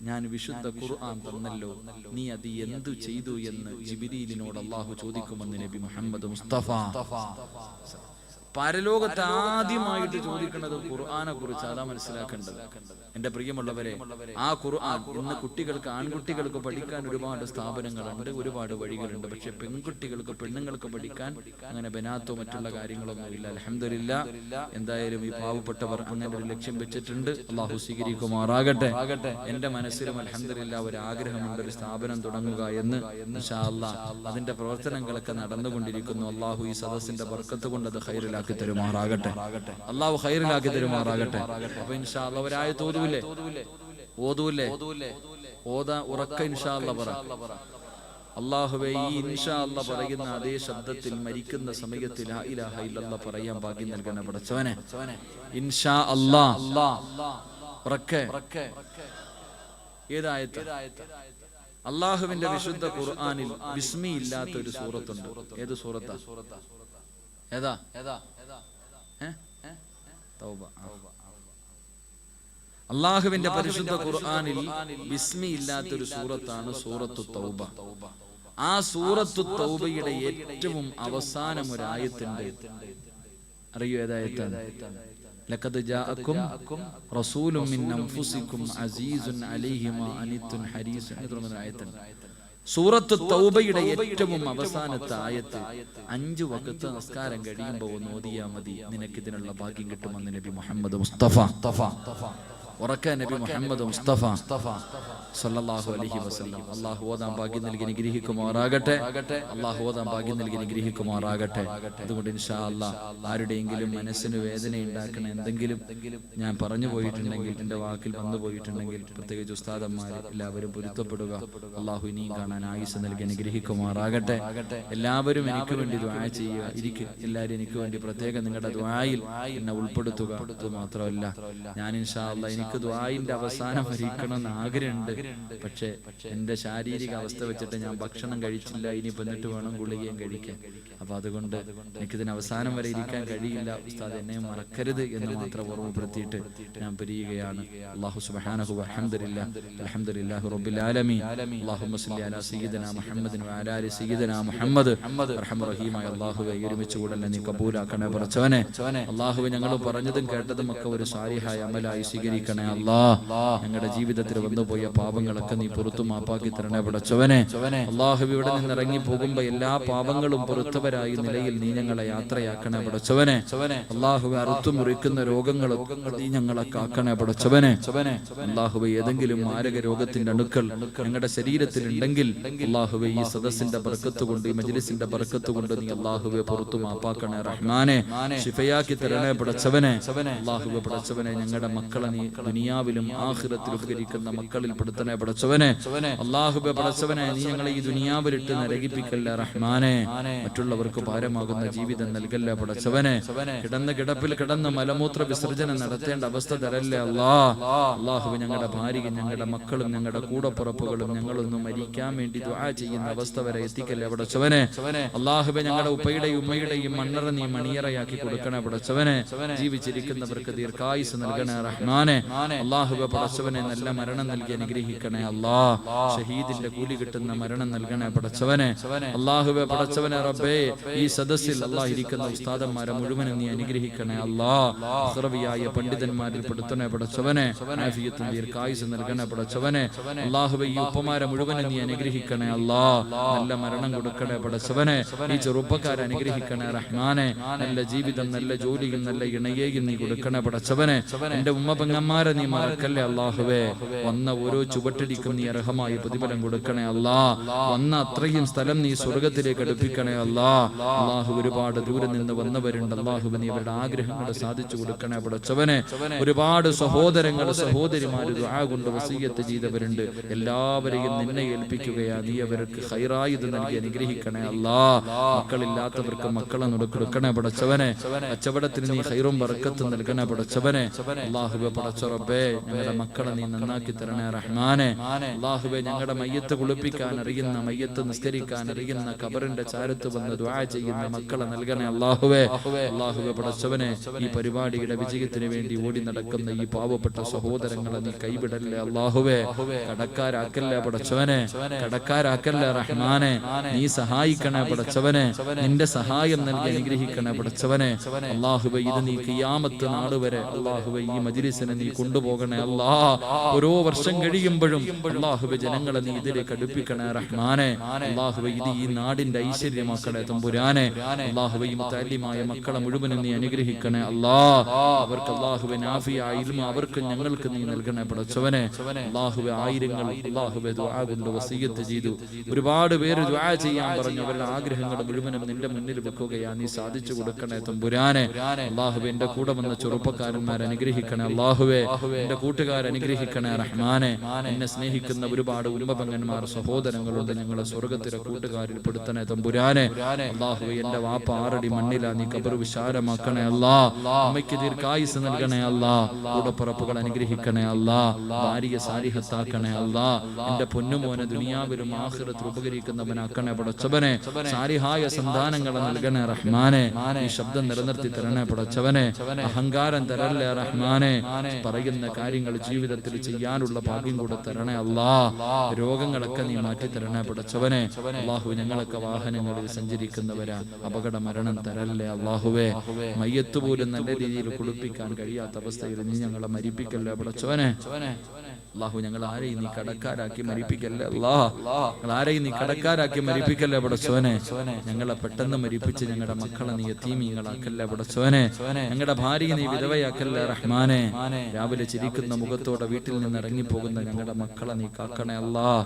ഞാൻ വിശുദ്ധ ഖുർആൻ തന്നല്ലോ, നീ അത് എന്തു ചെയ്തു എന്ന് ജിബ്രീലിനോട് അല്ലാഹു ചോദിക്കുമെന്ന് നബി മുഹമ്മദ് മുസ്തഫ. പരലോകത്ത് ആദ്യമായിട്ട് ചോദിക്കുന്നത് ഖുർആനെ കുറിച്ച്. അതാ മനസ്സിലാക്കേണ്ടത്. എന്റെ പ്രിയമുള്ളവരെ, ആ ഖുർആൻ ഇന്ന് കുട്ടികൾക്ക്, ആൺകുട്ടികൾക്ക് പഠിക്കാൻ ഒരുപാട് സ്ഥാപനങ്ങളുണ്ട്, ഒരുപാട് വഴികളുണ്ട്. പക്ഷെ പെൺകുട്ടികൾക്ക്, പെണ്ണുങ്ങൾക്ക് പഠിക്കാൻ അങ്ങനെ ബനാത്തോ മറ്റുള്ള കാര്യങ്ങളൊന്നും ഇല്ല. അൽഹംദുലില്ലാഹ്. എന്തായാലും ഈ പാവപ്പെട്ടവർ അങ്ങനെ ഒരു ലക്ഷ്യം വെച്ചിട്ടുണ്ട്. അല്ലാഹു സ്വീകരിക്കുമാറാകട്ടെ. എന്റെ മനസ്സിലും അൽഹംദുലില്ലാഹ് ഒരു ആഗ്രഹമുണ്ട്, ഒരു സ്ഥാപനം തുടങ്ങുക എന്ന്. ഇൻഷാ അല്ലാഹ് അതിന്റെ പ്രവർത്തനങ്ങളൊക്കെ നടന്നുകൊണ്ടിരിക്കുന്നു. അല്ലാഹു ഈ സദസ്സിന്റെ ബർക്കത്ത് കൊണ്ട് അത് ഖൈറിലാക്കി തരുമാറാകട്ടെ, അല്ലാഹു ഖൈറിലാക്കി തരുമാറാകട്ടെ. അപ്പൊ ഇൻഷാ അല്ലാഹ് ഒരായത്ത് ഓതൂല്ലേ? ഓതാ ഉറക്ക ഇൻഷാ അല്ലാഹ് പറ. അല്ലാഹുവേ, ഈ ഇൻഷാ അല്ലാഹ് പറയുന്ന അതേ ശബ്ദത്തിൽ മരിക്കുന്ന സമയത്ത് ലാ ഇലാഹ ഇല്ലല്ലാഹ് പറയാൻ ഭാഗ്യം നൽകണ പടച്ചവനെ. ഇൻഷാ അല്ലാഹ് ഉറക്കെ. ഏതായത്ത്? അല്ലാഹുവിന്റെ വിശുദ്ധ ഖുർആനിൽ ബിസ്മി ഇല്ലാത്ത ഒരു സൂറത്തുണ്ട്. ഏത് സൂറത്താ? ഏതാ? തൗബ. അല്ലാഹുവിന്റെ പരിശുദ്ധ ഖുർആനിൽ ബിസ്മി ഇല്ലാത്തൊരു സൂറത്താണ് സൂറത്തു തൗബ. ആ സൂറത്തു തൗബയുടെ ഏറ്റവും അവസാനം ഒരു ആയത്തുണ്ട്. അറിയോ ഏതായത്താണ്? ലഖദ് ജാഅക്കും റസൂലും മിൻ അൻഫുസിക്കും അസീസുൻ അലൈഹി മാ അനിത്തുൻ ഹരീസുൻ എന്ന ആയത്തുണ്ട്. സൂറത്തു തൗബയുടെ ഏറ്റവും അവസാനത്തെ ആയത്ത് 5 വഖത്ത് നിസ്കാരം കഴിയുമ്പോൾ ഓതിയാ മതി, നിനക്ക് ഇതിനുള്ള ഭാഗ്യം കിട്ടുമെന്ന് നബി മുഹമ്മദ് മുസ്തഫ. ഉറക്ക നബി മുഹമ്മദ് മുസ്തഫ സല്ലല്ലാഹു അലൈഹി വസല്ലം. അല്ലാഹു ഓതാൻ ഭാഗ്യം നൽകി അനുഗ്രഹിക്കുമാറാകട്ടെ, അല്ലാഹു ഓതാൻ ഭാഗ്യം നൽകി അനുഗ്രഹിക്കുമാറാകട്ടെ. അതുകൊണ്ട് ഇൻഷാ അല്ലാഹ് ആരുടെയെങ്കിലും മനസ്സിന് വേദന ഉണ്ടാക്കണ എന്തെങ്കിലും ഞാൻ പറഞ്ഞു പോയിട്ടുണ്ടെങ്കിൽ, എന്റെ വാക്കിൽ വന്നു പോയിട്ടുണ്ടെങ്കിൽ, പ്രത്യേകിച്ച് ഉസ്താദന്മാർ എല്ലാവരും പൊരുത്തപ്പെടുക. അല്ലാഹു ഇനിയും കാണാൻ ആയുസ് നൽകി അനുഗ്രഹിക്കുമാറാകട്ടെ. എല്ലാവരും എനിക്ക് വേണ്ടി ദുആ ചെയ്യുക. എല്ലാവരും എനിക്ക് വേണ്ടി പ്രത്യേകം നിങ്ങളുടെ ദുആയിൽ എന്നെ ഉൾപ്പെടുത്തുക. അത് മാത്രമല്ല, ഞാൻ ഇൻഷാ അല്ലാഹ് എനിക്ക് ദുആഇന്റെ അവസാനം വരിക്കണമെന്ന് ആഗ്രഹമുണ്ട്. പക്ഷെ എന്റെ ശാരീരിക അവസ്ഥ വെച്ചിട്ട് ഞാൻ ഭക്ഷണം കഴിച്ചില്ല, ഇനി വന്നിട്ട് വേണം ഗുളികയും കഴിക്കാൻ. അപ്പൊ അതുകൊണ്ട് എനിക്കിതിന് അവസാനം വരെ ഇരിക്കാൻ കഴിയില്ല, ഉസ്താദ് എന്നെ മറക്കരുത് എന്ന് മാത്രം ഓർമ്മപ്പെടുത്തിയിട്ട് ഞാൻ പിരിയുകയാണ്. അല്ലാഹു സുബ്ഹാനഹു വൽഹംദുലില്ലാഹ് അൽഹംദുലില്ലാഹി റബ്ബിൽ ആലമീൻ. അല്ലാഹുമ്മ സ്വല്ലി അലാ സയ്യിദിനാ മുഹമ്മദിൻ വഅലാ ആലി സയ്യിദിനാ മുഹമ്മദ്. അർഹമർ റഹീമായ അല്ലാഹുവേ, ഒരുമിച്ച് കൂടല്ലേ നീ കബൂലാക്കണേ പടച്ചവനെ. അല്ലാഹുവേ, ഞങ്ങൾ പറഞ്ഞതും കേട്ടതും ഒക്കെ ഒരു സാലിഹായ അമലായി സ്വീകരിക്കണേ അല്ലാഹ്. ഞങ്ങളുടെ ജീവിതത്തിൽ വന്നുപോയ പാപങ്ങളൊക്കെ നീ പുറത്തു മാപ്പാക്കി തരണേ പടച്ചവനെ. അല്ലാഹുവേ, ഇവിടെ നിന്ന് ഇറങ്ങി പോകുമ്പോ എല്ലാ പാപങ്ങളും പുറത്തവരായി നിലയിൽ നീ ഞങ്ങളെ യാത്രയാക്കണേ പടച്ചവനെ. അല്ലാഹുവേ, അറുത്തു മുറിക്കുന്ന രോഗങ്ങളൊക്കെ നീ ഞങ്ങളെ കാക്കണേ പടച്ചവനെ. അല്ലാഹുവേ, ഏതെങ്കിലും മാരക രോഗത്തിന്റെ അണുക്കൾ ഞങ്ങളുടെ ശരീരത്തിൽ ഉണ്ടെങ്കിൽ അല്ലാഹുവേ, ഈ സദസ്സിന്റെ ബർക്കത്ത് കൊണ്ട്, ഈ മജ്ലിസിന്റെ ബർക്കത്ത് കൊണ്ട് നീ അല്ലാഹുവേ പുറത്തു മാപ്പാക്കണേ റഹ്മാനെ. ശിഫയാക്കി തരണേ പടച്ചവനെ. അല്ലാഹുവേ പടച്ചവനെ, ഞങ്ങളുടെ മക്കളെ നീ ദുനിയാവിലും ആഖിറത്തിലും ഉപകരിക്കുന്ന മക്കളിൽ പെടുത്തണേ പടച്ചവനെ. അല്ലാഹുവേ പടച്ചവനെ, നീ ഞങ്ങളെ ഈ ദുനിയാവിലിട്ട് നരകിപ്പിക്കല്ല റഹ്മാനെ. മറ്റുള്ളവർക്ക് ഭാരമാകുന്ന ജീവിതം നൽകല്ലേ പടച്ചവനെ. കിടന്ന കിടപ്പിൽ കിടന്ന് മലമൂത്ര വിസർജനം നടത്തേണ്ട അവസ്ഥ തരല്ലേ അല്ലാഹ്. അല്ലാഹുവേ, ഞങ്ങളുടെ ഭാര്യയും ഞങ്ങളുടെ മക്കളും ഞങ്ങളുടെ കൂടപ്പുറപ്പുകളും ഞങ്ങളൊന്നും മരിക്കാൻ വേണ്ടി ദുആ ചെയ്യുന്ന അവസ്ഥ വരെ എത്തിക്കല്ലേ പടച്ചവനെ. അല്ലാഹുവേ, ഞങ്ങളുടെ ഉപ്പയുടെയും ഉമ്മയുടെയും മണ്ണറ നീ മണിയറയാക്കി കൊടുക്കണേ പടച്ചവനെ. ജീവിച്ചിരിക്കുന്നവർക്ക് ദീർഘായുസ് നൽകണേ റഹ്മാനെ. അല്ലാഹുവേ പടച്ചവനെ, നല്ല മരണം നൽകി അനുഗ്രഹിക്കണേ അല്ലാഹ്. ഷഹീദിന്റെ കൂലി കിട്ടുന്ന മരണം നൽകണേ പടച്ചവനെ. അല്ലാഹുവേ പടച്ചവനെ റബ്ബേ, ഈ സദസ്സിൽ അല്ലാഹ് ഇരിക്കുന്ന ഉസ്താദന്മാരെ മുഴുവനും നീ അനുഗ്രഹിക്കണേ അല്ലാഹ്. അഖ്റവിയായ പണ്ഡിതന്മാരിൽ പെടുത്തണേ പടച്ചവനെ. ആഫിയത്തും ദീർഘായുസ് നൽകണേ പടച്ചവനെ. അല്ലാഹുവേ, ഈ ഉപ്പമാരെ മുഴുവനും നീ അനുഗ്രഹിക്കണേ അല്ലാഹ്. നല്ല മരണം കൊടുക്കണേ പടച്ചവനെ. ഈ ചെറുപ്പക്കാരെ അനുഗ്രഹിക്കണേ റഹ്മാനെ. നല്ല ജീവിതം, നല്ല ജോലിയും നല്ല ഇണയെയും നീ കൊടുക്കണേ പടച്ചവനെ. എന്റെ ഉമ്മ പെങ്ങന്മാരെ നീ മറക്കല്ലേ അല്ലാഹുവേ. വന്ന ഓരോ ചുവട്ടടിക്കും നീ അർഹമായ പ്രതിഫലം കൊടുക്കണേ അല്ലാഹ്. വന്ന അത്രയും സ്ഥലം നീ സ്വർഗത്തിലേക്ക് അടുപ്പിക്കണേ അല്ലാഹ്. അല്ലാഹു, ഒരുപാട് ദൂരെ നിന്ന് വന്നവരുണ്ട് അല്ലാഹുവേ, നീ അവരുടെ ആഗ്രഹങ്ങൾ സാധിച്ചു കൊടുക്കണേ പടച്ചവനെ. ഒരുപാട് സഹോദരങ്ങൾ സഹോദരിമാർ ദുആ കൊണ്ട് വസിയ്യത്ത് ചെയ്തവരുണ്ട്. എല്ലാവരെയും നിന്നെ ഏൽപ്പിക്കുകയാ. നീ അവർക്ക് ഖൈറായത് നൽകി അനുഗ്രഹിക്കണേ അല്ലാഹ്. മക്കളില്ലാത്തവർക്ക് മക്കളെ കൊടുക്കണേ പടച്ചവനെ. കച്ചവടത്തിന് നീ ഖൈറും ബർക്കത്തും നൽകണേ പടച്ചവനെ. അല്ലാഹുവേ പടച്ച റബ്ബേ, ഞങ്ങളുടെ മക്കളെ നീ നന്നാക്കി തരണേ റഹ്മാനെ. അല്ലാഹുവേ, ഞങ്ങളുടെ മയ്യത്ത് കുളിപ്പിക്കാൻ അറിയുന്ന, മയ്യത്ത് നിസ്കരിക്കാൻ അറിയുന്ന, ഖബറിന്റെ ചാരത്ത് വന്ന് ദുആ ചെയ്യുന്ന മക്കളെ നൽകണേ അല്ലാഹുവേ. അല്ലാഹുവേ പടച്ചവനെ, ഈ പരിപാടിയുടെ വിജയത്തിന് വേണ്ടി ഓടി നടക്കുന്ന ഈ പാവപ്പെട്ട സഹോദരങ്ങളെ നീ കൈവിടല്ലേ അല്ലാഹുവേ. കടക്കാരാക്കല്ലേ പടച്ചവനെ. കടക്കാരാക്കല്ലേ റഹ്മാനെ. നീ സഹായിക്കണേ പടച്ചവനെ. നിന്റെ സഹായം നൽകി അനുഗ്രഹിക്കണേ പടച്ചവനെ. അല്ലാഹുവേ, ഇത് നീ ഖിയാമത്ത് നാൾ വരെ അല്ലാഹുവേ ഈ മജ്ലിസിനെ നീ കൊണ്ടുപോകണേ അല്ലാഹ്. ഓരോ വർഷം കഴിയുമ്പോഴും അല്ലാഹുവേ ജനങ്ങളെ നീ ഇതിലേക്ക് അടുപ്പിക്കണേ റഹ്മാനെ. അല്ലാഹുവേ, ഇത് ഈ നാടിന്റെ ഐശ്വര്യമാക്കണേ തമ്പുരാനെ. അല്ലാഹുവേ, ഈ മുതല്ലിമായ മക്കളെ മുഴുവനും നീ അനുഗ്രഹിക്കണേ അല്ലാഹ്. അവർക്ക് അല്ലാഹുവേ നാഫിയായ ഇൽമ അവർക്ക് ഞങ്ങൾക്ക് നീ നൽകണേ പടച്ചവനെ. അല്ലാഹുവേ, ആയിരങ്ങൾ അല്ലാഹുവേ ദുആ കൊണ്ട് വസിയ്യത്ത് ചെയ്തു. ഒരുപാട് പേര് ദുആ ചെയ്യാൻ പറഞ്ഞു. അവരുടെ ആഗ്രഹങ്ങൾ മുഴുവനും നിന്റെ മുന്നിൽ വെക്കുകയാ. നീ സാധിച്ചു കൊടുക്കണേ തമ്പുരാനെ. അല്ലാഹുവേ, എന്റെ കൂടെ വന്ന ചെറുപ്പക്കാരന്മാരെ അനുഗ്രഹിക്കണേ അല്ലാഹുവേ. എന്റെ കൂട്ടുകാരെ അനുഗ്രഹിക്കണേ റഹ്മാനെ. എന്നെ സ്നേഹിക്കുന്ന ഒരുപാട് ഉമ്മപെങ്ങന്മാർ സഹോദരങ്ങളുണ്ട്. ഞങ്ങളെ സ്വർഗ്ഗത്തിലെ കൂട്ടുകാരിൽ പെടുത്തണേ തമ്പുരാനെ. അല്ലാഹുവേ, എന്റെ വാപ്പ ആറടി മണ്ണിലാ. നീ ഖബർ വിശാലമാക്കണേ അല്ലാഹ്. അമ്മയ്ക്ക് ദീർഘായുസ് നൽകണേ അല്ലാഹ്. കൂടപ്പുറപ്പുകൾ അനുഗ്രഹിക്കണേ അല്ലാഹ്. ഭാര്യയെ സാലിഹത്താക്കണേ അല്ലാഹ്. എന്റെ പൊന്നുമോനെ ദുനിയാവിലും ആഖിറത്തിലും ഉപകരിക്കുന്നവനാക്കണേ പടച്ചവനെ. സാലിഹായ സന്താനങ്ങളെ നൽകണേ റഹ്മാനെ. ഈ ശബ്ദം നിലനിർത്തി തരണേ പടച്ചവനെ. അഹങ്കാരം തരല്ലേ റഹ്മാനെ. പറയുന്ന കാര്യങ്ങൾ ജീവിതത്തിൽ ചെയ്യാനുള്ള ഭാഗ്യം കൂടെ തരണേ അല്ലാഹ്. രോഗങ്ങളൊക്കെ നീ മാറ്റി തരണേ പടച്ചവനെ. അല്ലാഹു, ഞങ്ങളൊക്കെ വാഹനങ്ങളിൽ സഞ്ചരിക്കുന്നവരാ. അപകട മരണം തരല്ലേ അല്ലാഹുവേ. മയ്യത്ത് പോലും നല്ല രീതിയിൽ കുളിപ്പിക്കാൻ കഴിയാത്ത അവസ്ഥയിൽ നീ ഞങ്ങളെ മരിപ്പിക്കല്ലേ പടച്ചവനെ. അല്ലാഹു, ഞങ്ങൾ ആരെയും നീ കടക്കാരാക്കി മരിപ്പിക്കല്ലേ അല്ലാഹ്. ഞങ്ങൾ ആരെയും നീ കടക്കാരാക്കി മരിപ്പിക്കല്ലേ പടച്ചവനെ. ഞങ്ങളെ പെട്ടെന്ന് മരിപ്പിച്ച് ഞങ്ങളുടെ മക്കളെ നീ യതീമീങ്ങളാക്കല്ലേ പടച്ചവനെ. ഞങ്ങളുടെ ഭാര്യയെ നീ വിധവയാക്കല്ലേ റഹ്മാനെ. രാവിലെ ചിരിക്കുന്ന മുഖത്തോടെ വീട്ടിൽ നിന്ന് ഇറങ്ങിപ്പോകുന്ന ഞങ്ങളുടെ മക്കളെ നീ കാക്കണേ അല്ലാഹ്.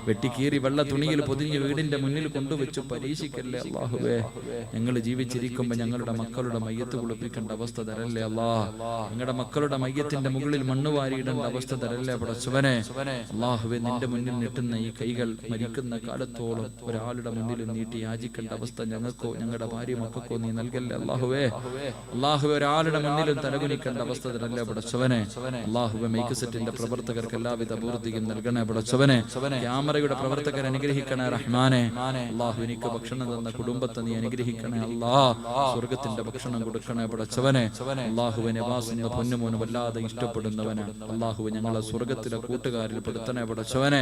വെട്ടിക്കീറി വെള്ള തുണിയിൽ പൊതിഞ്ഞ് വീടിന്റെ മുന്നിൽ കൊണ്ടുവച്ചു പരീക്ഷിക്കല്ലേ അല്ലാഹുവേ. ഞങ്ങൾ ജീവിച്ചിരിക്കുമ്പോ ഞങ്ങളുടെ മക്കളുടെ മയ്യത്ത് കുളിപ്പിക്കേണ്ട അവസ്ഥ തരല്ലേ അല്ലാഹ്. ഞങ്ങളുടെ മക്കളുടെ മയ്യത്തിന്റെ മുകളിൽ മണ്ണ് വാരിയിടേണ്ട അവസ്ഥ തരല്ലേ പടച്ചവനെ. പടച്ചവനെ. അല്ലാഹുവേ, നിന്റെ മുന്നിൽ നീട്ടുന്ന ഈ കൈകൾ മരിക്കുന്ന കാലത്തോളം ഒരാളുടെ മുന്നിലും നീട്ടി യാചിക്കേണ്ട അവസ്ഥ ഞങ്ങൾക്കോ ഞങ്ങളുടെ ഭാര്യ മക്കൾക്കോ നീ നൽകല്ലേ അല്ലാഹുവേ. അല്ലാഹുവേ, ഒരാളുടെ മുന്നിലും തലകുനിക്കേണ്ട അവസ്ഥ തരല്ലേ പടച്ചവനെ. അല്ലാഹുവേ, മേക്ക് സെറ്റിന്റെ പ്രവർത്തകർക്ക് എല്ലാവിധ അഭിവൃദ്ധിയും നൽകണേ പടച്ചവനെ. ക്യാമറയുടെ പ്രവർത്തകർ അനുഗ്രഹിക്കണേ റഹ്മാനെ. അല്ലാഹു, എനിക്ക് ഭക്ഷണം തന്ന കുടുംബത്തെ നീ അനുഗ്രഹിക്കണേ അല്ലാ. സ്വർഗത്തിന്റെ ഭക്ഷണം കൊടുക്കണേ പടച്ചവനെ. അല്ലാഹുവേ, നവാസ് എന്ന പൊന്നുമോന് വല്ലാതെ ഇഷ്ടപ്പെടുന്നവന് അല്ലാഹുവേ, ഞങ്ങളെ സ്വർഗത്തിലെ കൂട്ടുകാരിൽ പെടുത്തണേ പടച്ചവനെ.